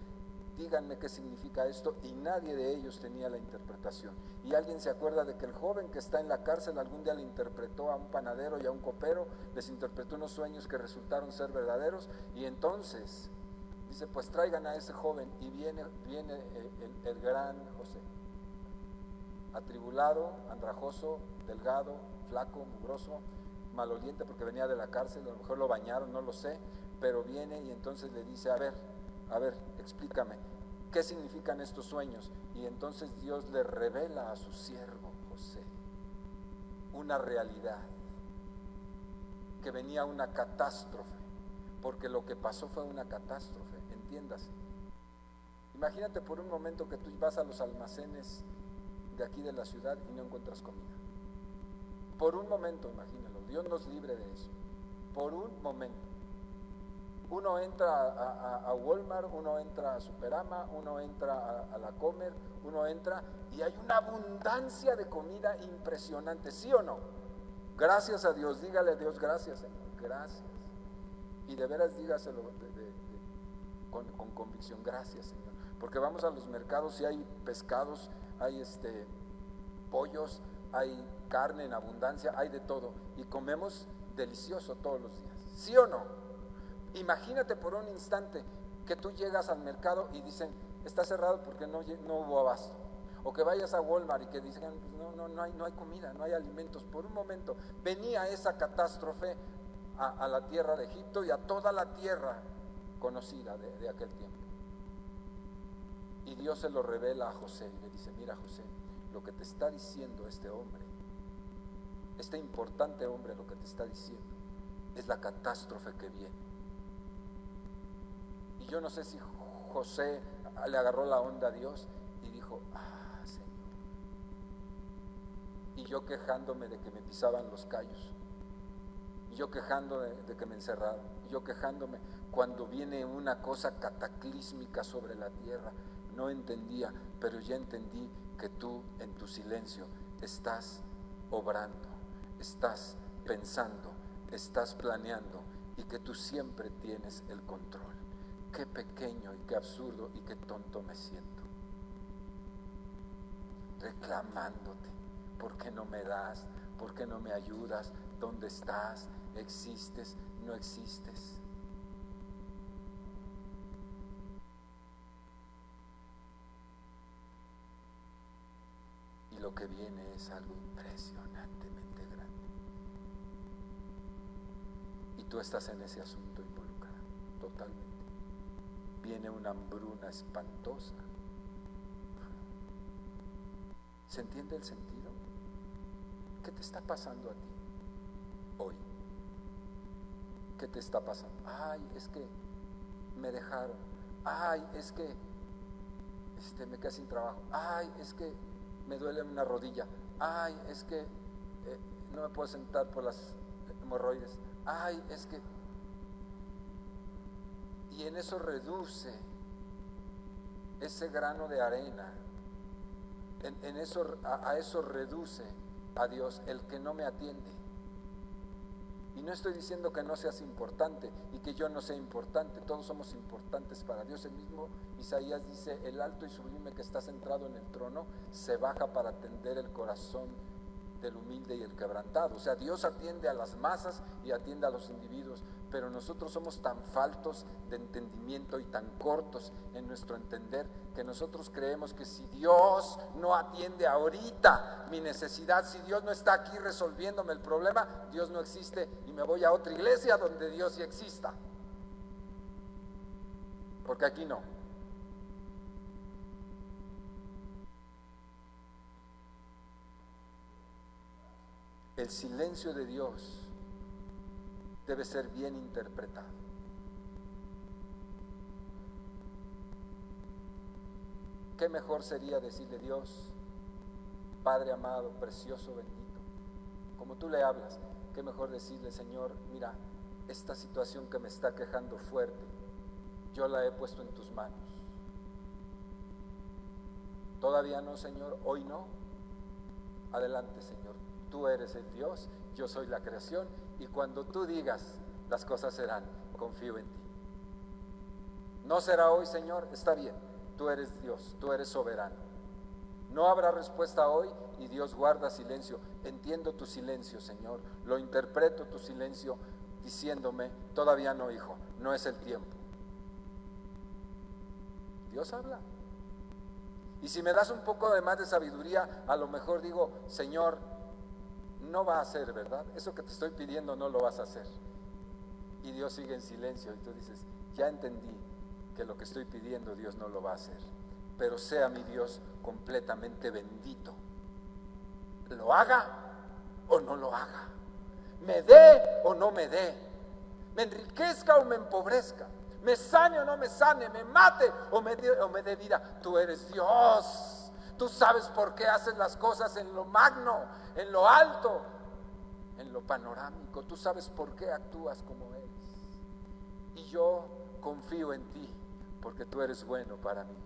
díganme qué significa esto, y nadie de ellos tenía la interpretación. Y alguien se acuerda de que el joven que está en la cárcel algún día le interpretó a un panadero y a un copero, les interpretó unos sueños que resultaron ser verdaderos, y entonces dice, pues traigan a ese joven, y viene el gran José, atribulado, andrajoso, delgado, flaco, mugroso, maloliente porque venía de la cárcel, a lo mejor lo bañaron, no lo sé, pero viene y entonces le dice, a ver, explícame, ¿qué significan estos sueños? Y entonces Dios le revela a su siervo José una realidad, que venía una catástrofe, porque lo que pasó fue una catástrofe, entiéndase. Imagínate por un momento que tú vas a los almacenes de aquí de la ciudad y no encuentras comida. Por un momento, imagínalo, Dios nos libre de eso. Por un momento. Uno entra a Walmart, uno entra a Superama, uno entra a la Comer, uno entra y hay una abundancia de comida impresionante, ¿sí o no? Gracias a Dios, dígale a Dios, gracias Señor, gracias. Y de veras dígaselo con convicción, gracias Señor. Porque vamos a los mercados y hay pescados, hay pollos, hay carne en abundancia, hay de todo. Y comemos delicioso todos los días, ¿sí o no? Imagínate por un instante que tú llegas al mercado y dicen, está cerrado porque no hubo abasto. O que vayas a Walmart y que dicen, no hay comida, no hay alimentos. Por un momento venía esa catástrofe a la tierra de Egipto y a toda la tierra conocida de aquel tiempo. Y Dios se lo revela a José y le dice, mira José, lo que te está diciendo este hombre, este importante hombre, lo que te está diciendo es la catástrofe que viene. Y yo no sé si José le agarró la onda a Dios y dijo, Señor. Y yo quejándome de que me pisaban los callos, y yo quejando de que me encerraron, y yo quejándome cuando viene una cosa cataclísmica sobre la tierra. No entendía, pero ya entendí que tú en tu silencio estás obrando, estás pensando, estás planeando y que tú siempre tienes el control. Qué pequeño y qué absurdo y qué tonto me siento, reclamándote, ¿por qué no me das? ¿Por qué no me ayudas? ¿Dónde estás? ¿Existes? ¿No existes? Y lo que viene es algo impresionantemente grande. Y tú estás en ese asunto involucrado, totalmente. Viene una hambruna espantosa. ¿Se entiende el sentido? ¿Qué te está pasando a ti hoy? ¿Qué te está pasando? Ay, es que me dejaron. Ay, es que me quedé sin trabajo. Ay, es que me duele una rodilla. Ay, es que no me puedo sentar por las hemorroides. Ay, es que... Y en eso reduce ese grano de arena. A eso reduce a Dios el que no me atiende. Y no estoy diciendo que no seas importante y que yo no sea importante. Todos somos importantes para Dios. El mismo Isaías dice, el alto y sublime que está centrado en el trono se baja para atender el corazón del humilde y el quebrantado. O sea, Dios atiende a las masas y atiende a los individuos, pero nosotros somos tan faltos de entendimiento y tan cortos en nuestro entender que nosotros creemos que si Dios no atiende ahorita mi necesidad, si Dios no está aquí resolviéndome el problema, Dios no existe y me voy a otra iglesia donde Dios sí exista, porque aquí no. El silencio de Dios debe ser bien interpretado. ¿Qué mejor sería decirle, Dios, Padre amado, precioso, bendito, como tú le hablas? ¿Qué mejor decirle, Señor, mira, esta situación que me está quejando fuerte, yo la he puesto en tus manos? Todavía no, Señor, hoy no. Adelante, Señor. Tú eres el Dios, yo soy la creación, y cuando tú digas, las cosas serán. Confío en ti. No será hoy, Señor, está bien, tú eres Dios, tú eres soberano. No habrá respuesta hoy y Dios guarda silencio. Entiendo tu silencio, Señor. Lo interpreto tu silencio diciéndome, todavía no, hijo, no es el tiempo. Dios habla. Y si me das un poco de más de sabiduría, a lo mejor digo, Señor, no va a hacer, ¿verdad? Eso que te estoy pidiendo no lo vas a hacer. Y Dios sigue en silencio y tú dices, ya entendí que lo que estoy pidiendo Dios no lo va a hacer. Pero sea mi Dios completamente bendito. Lo haga o no lo haga. Me dé o no me dé. Me enriquezca o me empobrezca. Me sane o no me sane. Me mate o me dé vida. Tú eres Dios. Tú sabes por qué haces las cosas en lo magno, en lo alto, en lo panorámico. Tú sabes por qué actúas como eres. Y yo confío en ti porque tú eres bueno para mi vida.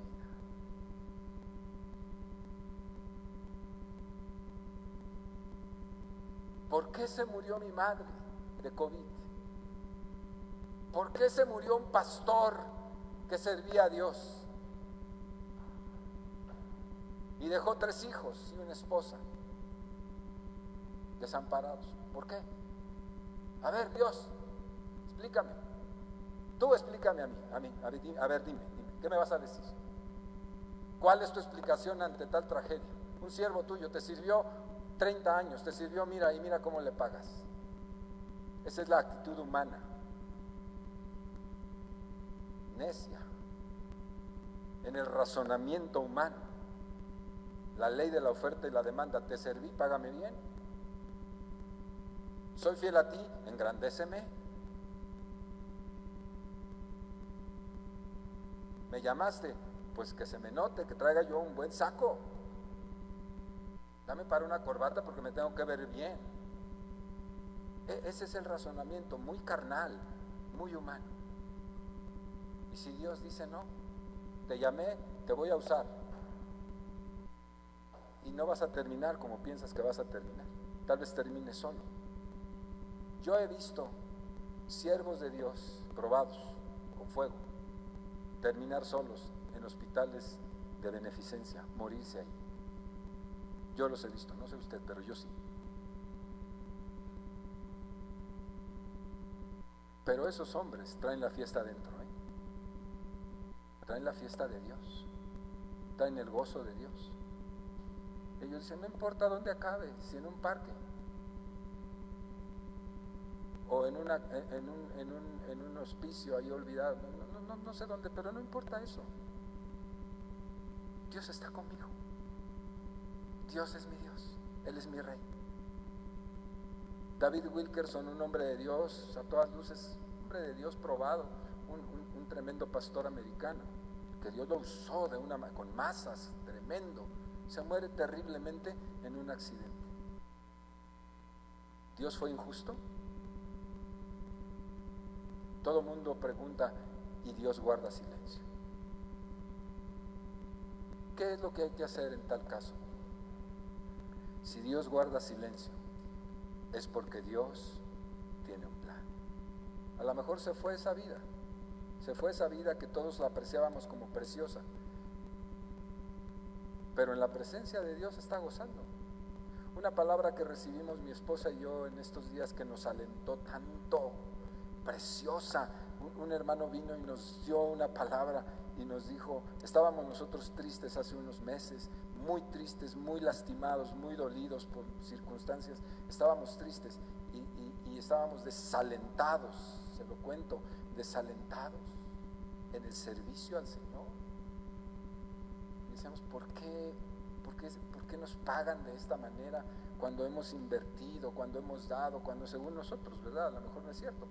¿Por qué se murió mi madre de COVID? ¿Por qué se murió un pastor que servía a Dios? Y dejó 3 hijos y una esposa desamparados. ¿Por qué? A ver, Dios, explícame. Tú explícame a mí. A ver, dime, ¿qué me vas a decir? ¿Cuál es tu explicación ante tal tragedia? Un siervo tuyo te sirvió 30 años, te sirvió, mira, y mira cómo le pagas. Esa es la actitud humana. Necia. En el razonamiento humano. La ley de la oferta y la demanda, te serví, págame bien. Soy fiel a ti, engrandéceme. Me llamaste, pues que se me note, que traiga yo un buen saco. Dame para una corbata porque me tengo que ver bien. Ese es el razonamiento, muy carnal, muy humano. Y si Dios dice no, te llamé, te voy a usar. Y no vas a terminar como piensas que vas a terminar. Tal vez termines solo. Yo he visto siervos de Dios probados con fuego terminar solos en hospitales de beneficencia, morirse ahí. Yo los he visto, no sé usted, pero yo sí. Pero esos hombres traen la fiesta adentro, traen la fiesta de Dios, traen el gozo de Dios. Ellos dicen, no importa dónde acabe, si en un parque o en un hospicio ahí olvidado, no sé dónde, pero no importa eso. Dios está conmigo. Dios es mi Dios, Él es mi Rey. David Wilkerson, un hombre de Dios, a todas luces, hombre de Dios probado, un tremendo pastor americano, que Dios lo usó con masas, tremendo, se muere terriblemente en un accidente. ¿Dios fue injusto? Todo mundo pregunta y Dios guarda silencio. ¿Qué es lo que hay que hacer en tal caso? Si Dios guarda silencio, es porque Dios tiene un plan. A lo mejor se fue esa vida que todos la apreciábamos como preciosa, pero en la presencia de Dios está gozando. Una palabra que recibimos mi esposa y yo en estos días que nos alentó tanto, preciosa. Un hermano vino y nos dio una palabra y nos dijo, estábamos nosotros tristes hace unos meses, muy tristes, muy lastimados, muy dolidos por circunstancias, estábamos tristes y estábamos desalentados, se lo cuento, desalentados en el servicio al Señor. Y decíamos, ¿por qué nos pagan de esta manera cuando hemos invertido, cuando hemos dado, cuando según nosotros, ¿verdad? A lo mejor no es cierto,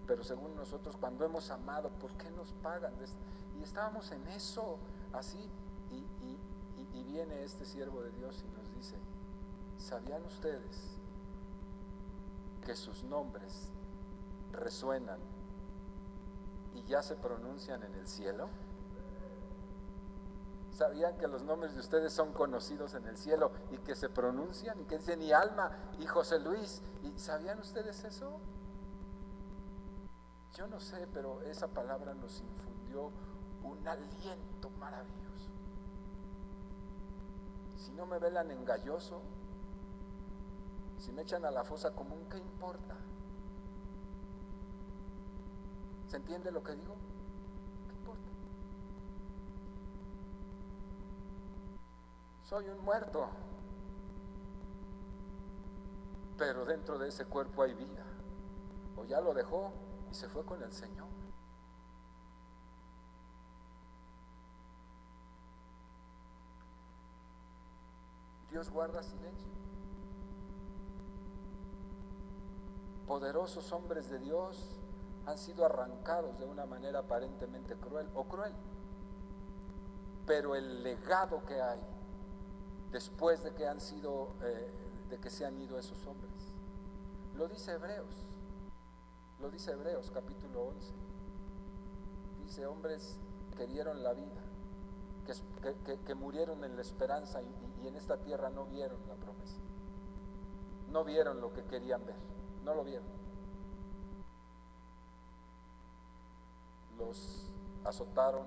pero según nosotros, cuando hemos amado, ¿por qué nos pagan de esto? Y estábamos en eso, así, y viene este siervo de Dios y nos dice, ¿sabían ustedes que sus nombres resuenan y ya se pronuncian en el cielo? ¿Sabían que los nombres de ustedes son conocidos en el cielo y que se pronuncian? Y que dicen, y Alma, y José Luis, ¿y sabían ustedes eso? Yo no sé, pero esa palabra nos infundió un aliento maravilloso. Si no me velan engalloso, si me echan a la fosa común, ¿qué importa? ¿Se entiende lo que digo? ¿Qué importa? Soy un muerto, pero dentro de ese cuerpo hay vida. O ya lo dejó y se fue con el Señor. Dios guarda silencio. Poderosos hombres de Dios han sido arrancados de una manera aparentemente cruel o cruel, pero el legado que hay después de que han sido, de que se han ido esos hombres, lo dice Hebreos capítulo 11. Dice: hombres que dieron la vida, que murieron en la esperanza y en esta tierra no vieron la promesa, no vieron lo que querían ver, no lo vieron. Los azotaron,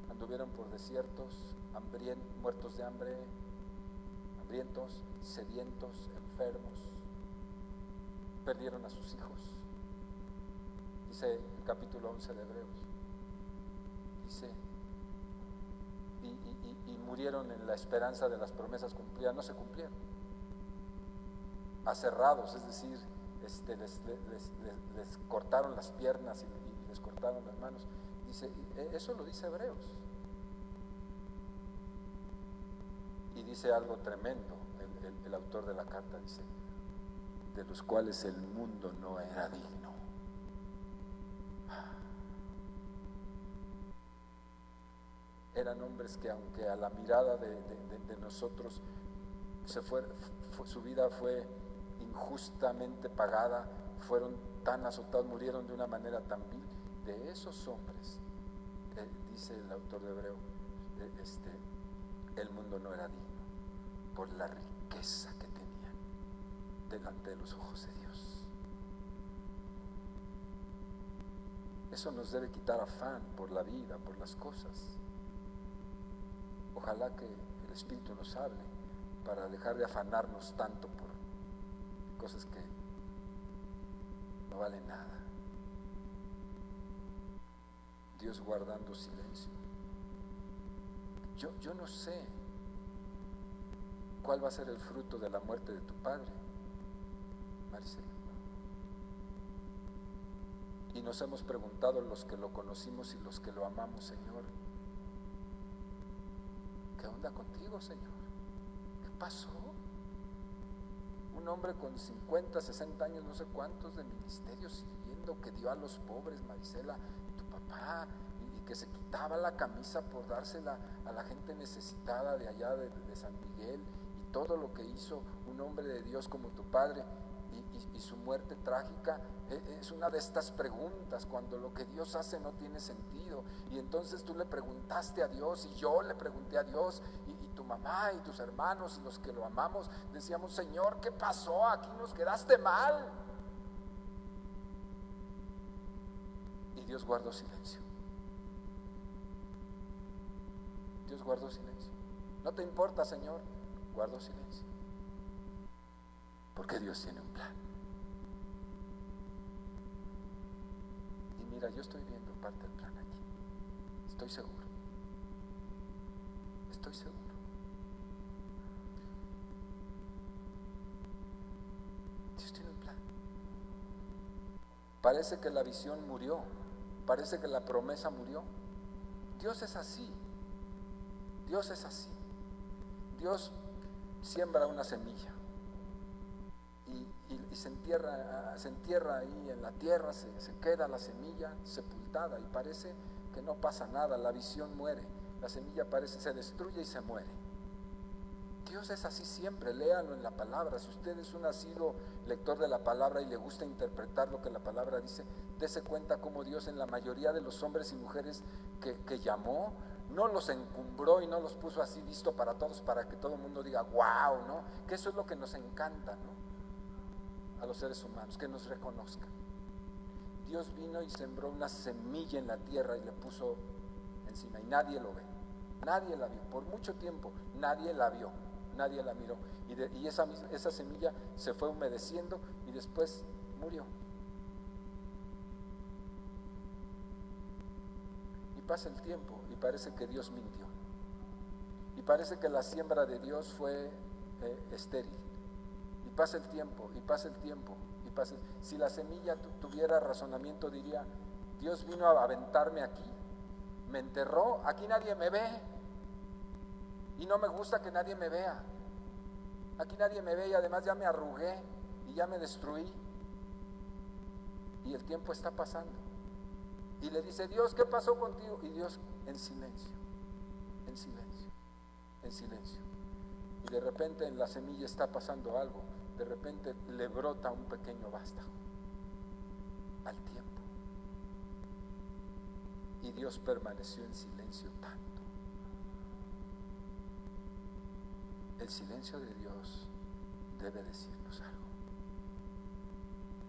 anduvieron por desiertos, muertos de hambre, hambrientos, sedientos, enfermos, perdieron a sus hijos. Dice el capítulo 11 de Hebreos, dice, y murieron en la esperanza de las promesas cumplidas, no se cumplieron. Aserrados, es decir, les cortaron las piernas y les cortaron las manos. Dice, eso lo dice Hebreos. Y dice algo tremendo el autor de la carta, dice: de los cuales el mundo no era digno. Eran hombres que, aunque a la mirada de nosotros su vida fue injustamente pagada, fueron tan azotados, murieron de una manera tan vil, de esos hombres, dice el autor de Hebreo, el mundo no era digno por la riqueza que tenían delante de los ojos de Dios. Eso nos debe quitar afán por la vida, por las cosas. Ojalá que el Espíritu nos hable para dejar de afanarnos tanto por cosas que no valen nada. Dios guardando silencio. Yo no sé cuál va a ser el fruto de la muerte de tu padre, Maricela. Y nos hemos preguntado, los que lo conocimos y los que lo amamos: Señor, ¿qué onda contigo, Señor? ¿Qué pasó? Un hombre con 50, 60 años, no sé cuántos de ministerio sirviendo, que dio a los pobres, Maricela, tu papá, y que se quitaba la camisa por dársela a la gente necesitada de allá de San Miguel, y todo lo que hizo un hombre de Dios como tu padre, y su muerte trágica. Es una de estas preguntas, cuando lo que Dios hace no tiene sentido, y entonces tú le preguntaste a Dios, y yo le pregunté a Dios, y tu mamá y tus hermanos y los que lo amamos decíamos: Señor, ¿qué pasó? Aquí nos quedaste mal. Y Dios guardó silencio. Dios guardó silencio. ¿No te importa, Señor? Guardó silencio, porque Dios tiene un plan. Y mira, yo estoy viendo parte del plan aquí. Estoy seguro. Estoy seguro. Dios tiene un plan. Parece que la visión murió. Parece que la promesa murió. Dios es así. Dios es así. Dios siembra una semilla y se entierra ahí en la tierra, se queda la semilla sepultada y parece que no pasa nada. La visión muere, la semilla se destruye y se muere. Dios es así siempre. Léanlo en la palabra. Si usted es un asiduo lector de la palabra y le gusta interpretar lo que la palabra dice, dése cuenta cómo Dios, en la mayoría de los hombres y mujeres que llamó, no los encumbró y no los puso así visto para todos, para que todo el mundo diga wow, ¿no? Que eso es lo que nos encanta, ¿no? A los seres humanos, que nos reconozcan. Dios vino y sembró una semilla en la tierra y le puso encima y nadie lo ve. Nadie la vio, por mucho tiempo nadie la vio, nadie la miró. Y esa semilla se fue humedeciendo y después murió. Y pasa el tiempo y parece que Dios mintió. Y parece que la siembra de Dios fue estéril. Y pasa el tiempo, y pasa el tiempo, y pasa. Si la semilla tuviera razonamiento, diría: Dios vino a aventarme aquí, me enterró, aquí nadie me ve. Y no me gusta que nadie me vea. Aquí nadie me ve y además ya me arrugué y ya me destruí. Y el tiempo está pasando. Y le dice: Dios, ¿qué pasó contigo? Y Dios en silencio, en silencio, en silencio. Y de repente en la semilla está pasando algo. De repente le brota un pequeño vástago al tiempo. Y Dios permaneció en silencio tanto. El silencio de Dios debe decirnos algo.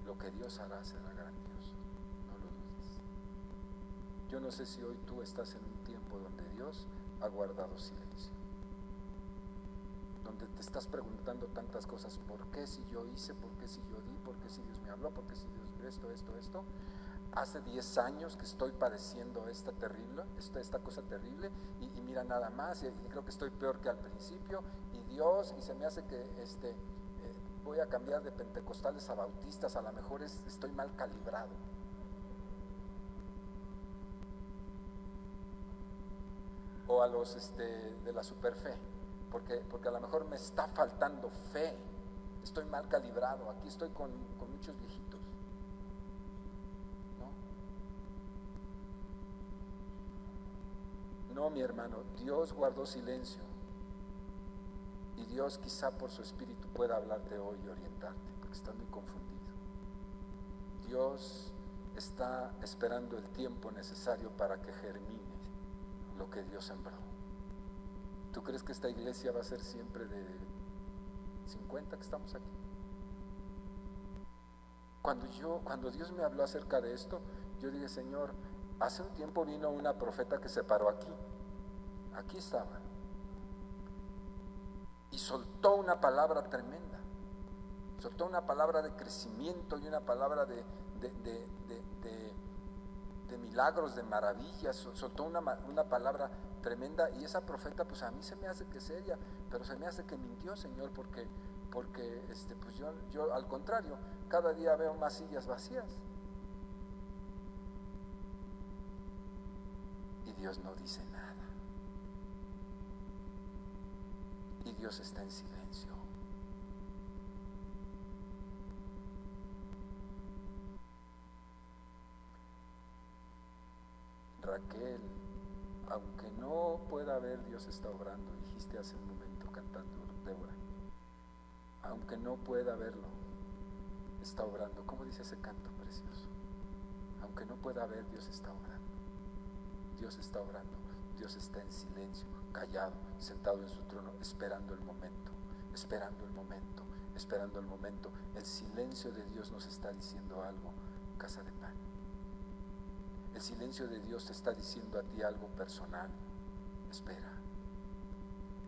Lo que Dios hará será grandioso, no lo dudes. Yo no sé si hoy tú estás en un tiempo donde Dios ha guardado silencio, donde te estás preguntando tantas cosas: ¿por qué si yo hice? ¿Por qué si yo di? ¿Por qué si Dios me habló? ¿Por qué si Dios esto? Hace 10 años que estoy padeciendo esta cosa terrible y mira nada más, y creo que estoy peor que al principio, y Dios, y se me hace que voy a cambiar de pentecostales a bautistas, a lo mejor estoy mal calibrado. O a los de la superfe, porque a lo mejor me está faltando fe, estoy mal calibrado, aquí estoy con muchos viejitos. No, mi hermano, Dios guardó silencio. Y Dios quizá por su espíritu pueda hablarte hoy y orientarte, porque estás muy confundido. Dios está esperando el tiempo necesario para que germine lo que Dios sembró. ¿Tú crees que esta iglesia va a ser siempre de 50 que estamos aquí? Cuando Dios me habló acerca de esto, yo dije: Señor, hace un tiempo vino una profeta que se paró aquí estaba, y soltó una palabra tremenda, soltó una palabra de crecimiento y una palabra de milagros, de maravillas, soltó una palabra tremenda, y esa profeta pues a mí se me hace que seria, pero se me hace que mintió, Señor, porque pues yo al contrario, cada día veo más sillas vacías. Y Dios no dice nada. Y Dios está en silencio. Raquel, aunque no pueda ver, Dios está obrando, dijiste hace un momento cantando, Débora. Aunque no pueda verlo, está obrando. ¿Cómo dice ese canto precioso? Aunque no pueda ver, Dios está obrando. Dios está obrando. Dios está en silencio, callado, sentado en su trono, esperando el momento, esperando el momento, esperando el momento. El silencio de Dios nos está diciendo algo, Casa de Pan. El silencio de Dios te está diciendo a ti algo personal. Espera.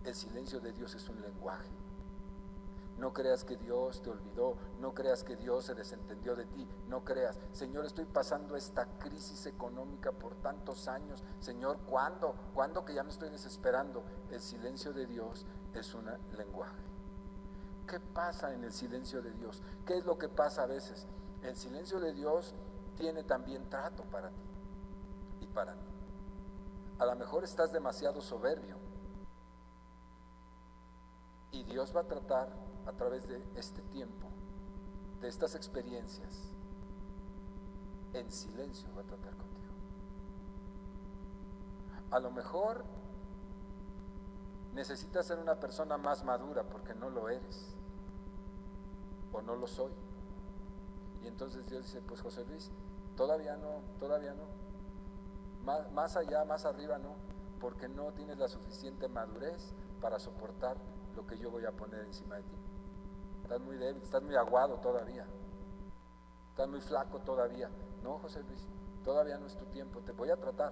El silencio de Dios es un lenguaje. No creas que Dios te olvidó, no creas que Dios se desentendió de ti, no creas: Señor, estoy pasando esta crisis económica por tantos años, Señor, ¿cuándo que ya me estoy desesperando? El silencio de Dios es un lenguaje. ¿Qué pasa en el silencio de Dios? ¿Qué es lo que pasa a veces? El silencio de Dios tiene también trato para ti y para mí. A lo mejor estás demasiado soberbio y Dios va a tratar a través de este tiempo, de estas experiencias, en silencio va a tratar contigo. A lo mejor necesitas ser una persona más madura porque no lo eres, o no lo soy. Y entonces Dios dice: pues José Luis, todavía no, más allá, más arriba no, porque no tienes la suficiente madurez para soportar lo que yo voy a poner encima de ti. Estás muy débil, estás muy aguado todavía, estás muy flaco todavía. No, José Luis, todavía no es tu tiempo, te voy a tratar,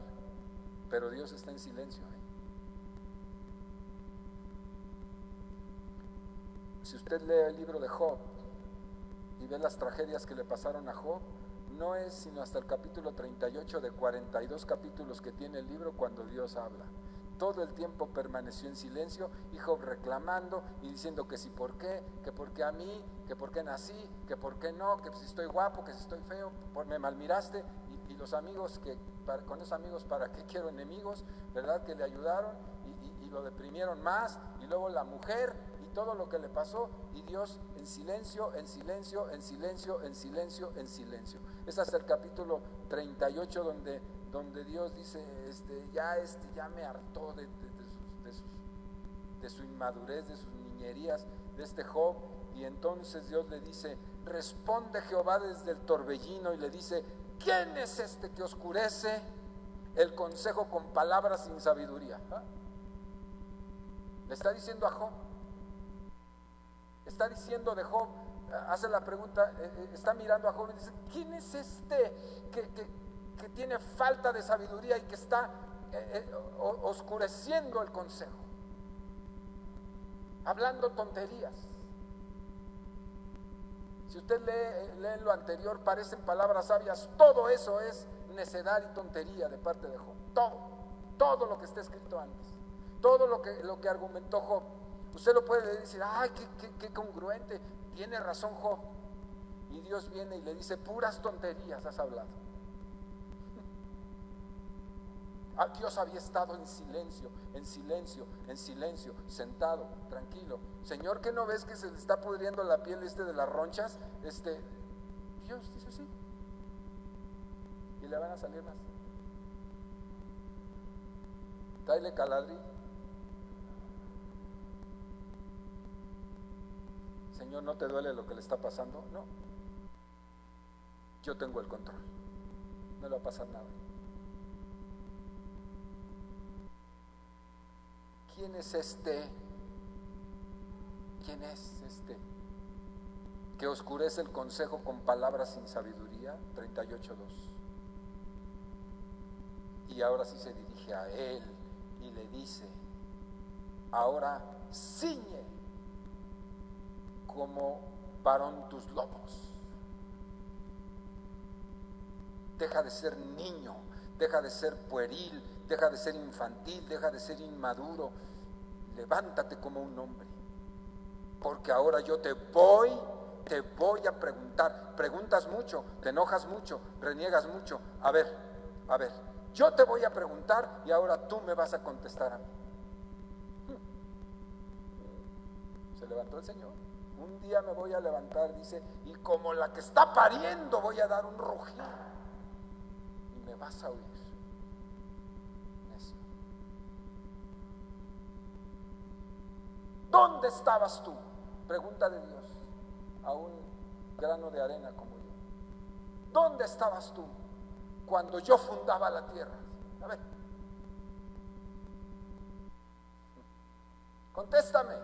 pero Dios está en silencio. Si usted lee el libro de Job y ve las tragedias que le pasaron a Job, no es sino hasta el capítulo 38 de 42 capítulos que tiene el libro cuando Dios habla. Todo el tiempo permaneció en silencio y Job reclamando y diciendo que si por qué, que por qué a mí, que por qué nací, que por qué no, que si estoy guapo, que si estoy feo, me malmiraste. Y los amigos, con esos amigos para qué quiero enemigos, ¿verdad? Que le ayudaron y lo deprimieron más. Y luego la mujer y todo lo que le pasó, y Dios en silencio, en silencio, en silencio, en silencio, en silencio. Es hasta el capítulo 38 donde Dios dice, ya me hartó de su inmadurez, de sus niñerías, de este Job. Y entonces Dios le dice, responde Jehová desde el torbellino y le dice, ¿quién es este que oscurece el consejo con palabras sin sabiduría? Le está diciendo a Job, está diciendo de Job, hace la pregunta, está mirando a Job y dice, ¿quién es este que tiene falta de sabiduría y que está oscureciendo el consejo? Hablando tonterías. Si usted lee lo anterior, parecen palabras sabias. Todo eso es necedad y tontería de parte de Job. Todo lo que está escrito antes, todo lo que argumentó Job. Usted lo puede decir, ay, qué congruente, tiene razón Job. Y Dios viene y le dice, puras tonterías has hablado. Dios había estado en silencio, en silencio, en silencio, sentado, tranquilo. Señor, ¿qué no ves que se le está pudriendo la piel de las ronchas? Dios dice sí. Y le van a salir más. Tráele caladri. Señor, ¿no te duele lo que le está pasando? No. Yo tengo el control. No le va a pasar nada. ¿Quién es este? ¿Quién es este que oscurece el consejo con palabras sin sabiduría? 38:2. Y ahora sí se dirige a él y le dice, ahora ciñe como varón tus lomos. Deja de ser niño, deja de ser pueril, deja de ser infantil, deja de ser inmaduro. Levántate como un hombre, porque ahora yo te voy a preguntar. Preguntas mucho, te enojas mucho, reniegas mucho. A ver, yo te voy a preguntar y ahora tú me vas a contestar a mí. Se levantó el Señor. Un día me voy a levantar, dice, y como la que está pariendo voy a dar un rugido y me vas a oír. Necio. ¿Dónde estabas tú? Pregunta de Dios a un grano de arena como yo. ¿Dónde estabas tú cuando yo fundaba la tierra? A ver, contéstame.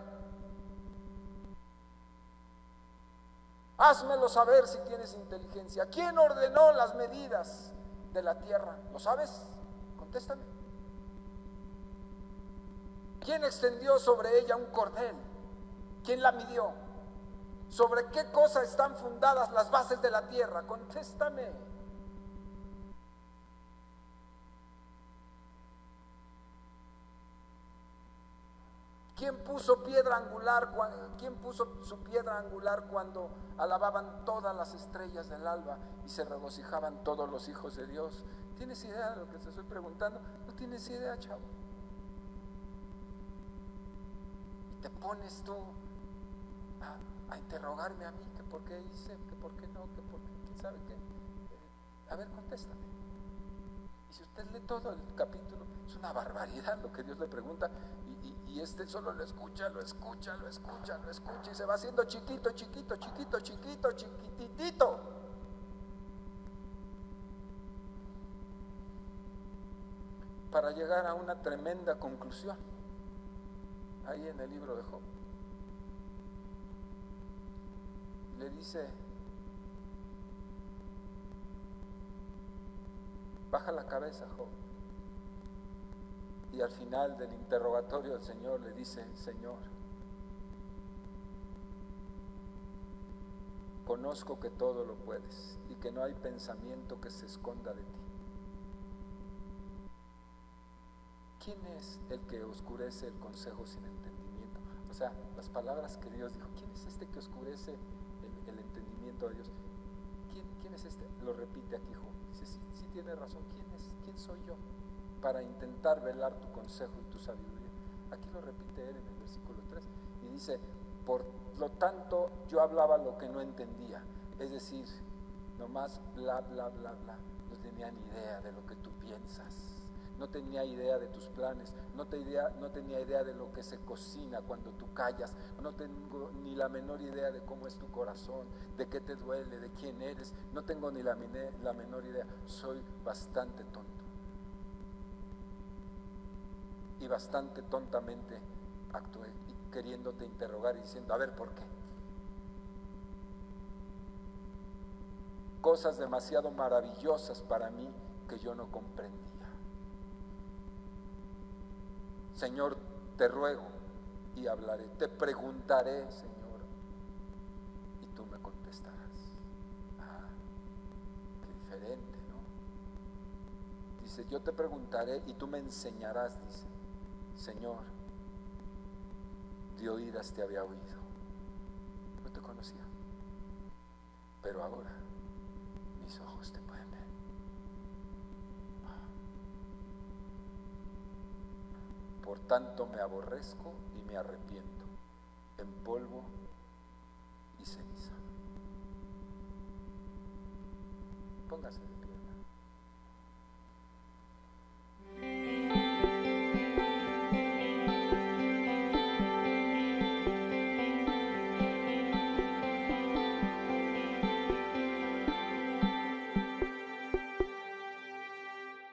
Házmelo saber si tienes inteligencia. ¿Quién ordenó las medidas de la tierra? ¿Lo sabes? Contéstame. ¿Quién extendió sobre ella un cordel? ¿Quién la midió? ¿Sobre qué cosa están fundadas las bases de la tierra? Contéstame. ¿Quién puso piedra angular? ¿Quién puso su piedra angular cuando alababan todas las estrellas del alba y se regocijaban todos los hijos de Dios? ¿Tienes idea de lo que te estoy preguntando? No tienes idea, chavo. Y te pones tú a interrogarme a mí, que por qué hice, que por qué no, que por qué, quién sabe qué. A ver, contéstame. Y si usted lee todo el capítulo, es una barbaridad lo que Dios le pregunta, y solo lo escucha y se va haciendo chiquititito para llegar a una tremenda conclusión ahí en el libro de Job. Le dice, baja la cabeza, Job, Y al final del interrogatorio el Señor le dice: Señor, conozco que todo lo puedes y que no hay pensamiento que se esconda de ti. ¿Quién es el que oscurece el consejo sin entendimiento? O sea, las palabras que Dios dijo, ¿quién es este que oscurece el entendimiento de Dios? ¿Quién es este? Lo repite aquí Job. Dice, sí tiene razón. ¿Quién soy yo para intentar velar tu consejo y tu sabiduría? Aquí lo repite él en el versículo 3 y dice: por lo tanto yo hablaba lo que no entendía, es decir, nomás bla, bla, bla, bla. No tenía ni idea de lo que tú piensas, no tenía idea de tus planes, no tenía idea de lo que se cocina cuando tú callas, no tengo ni la menor idea de cómo es tu corazón, de qué te duele, de quién eres, no tengo ni la menor idea. Soy bastante tonto y bastante tontamente actué, queriéndote interrogar y diciendo: a ver, ¿por qué? Cosas demasiado maravillosas para mí que yo no comprendía. Señor, te ruego y hablaré, te preguntaré, Señor, y tú me contestarás. Qué diferente, ¿no? Dice: yo te preguntaré y tú me enseñarás. Dice: Señor, de oídas te había oído, no te conocía, pero ahora mis ojos te pueden ver. Por tanto me aborrezco y me arrepiento en polvo y ceniza. Póngase.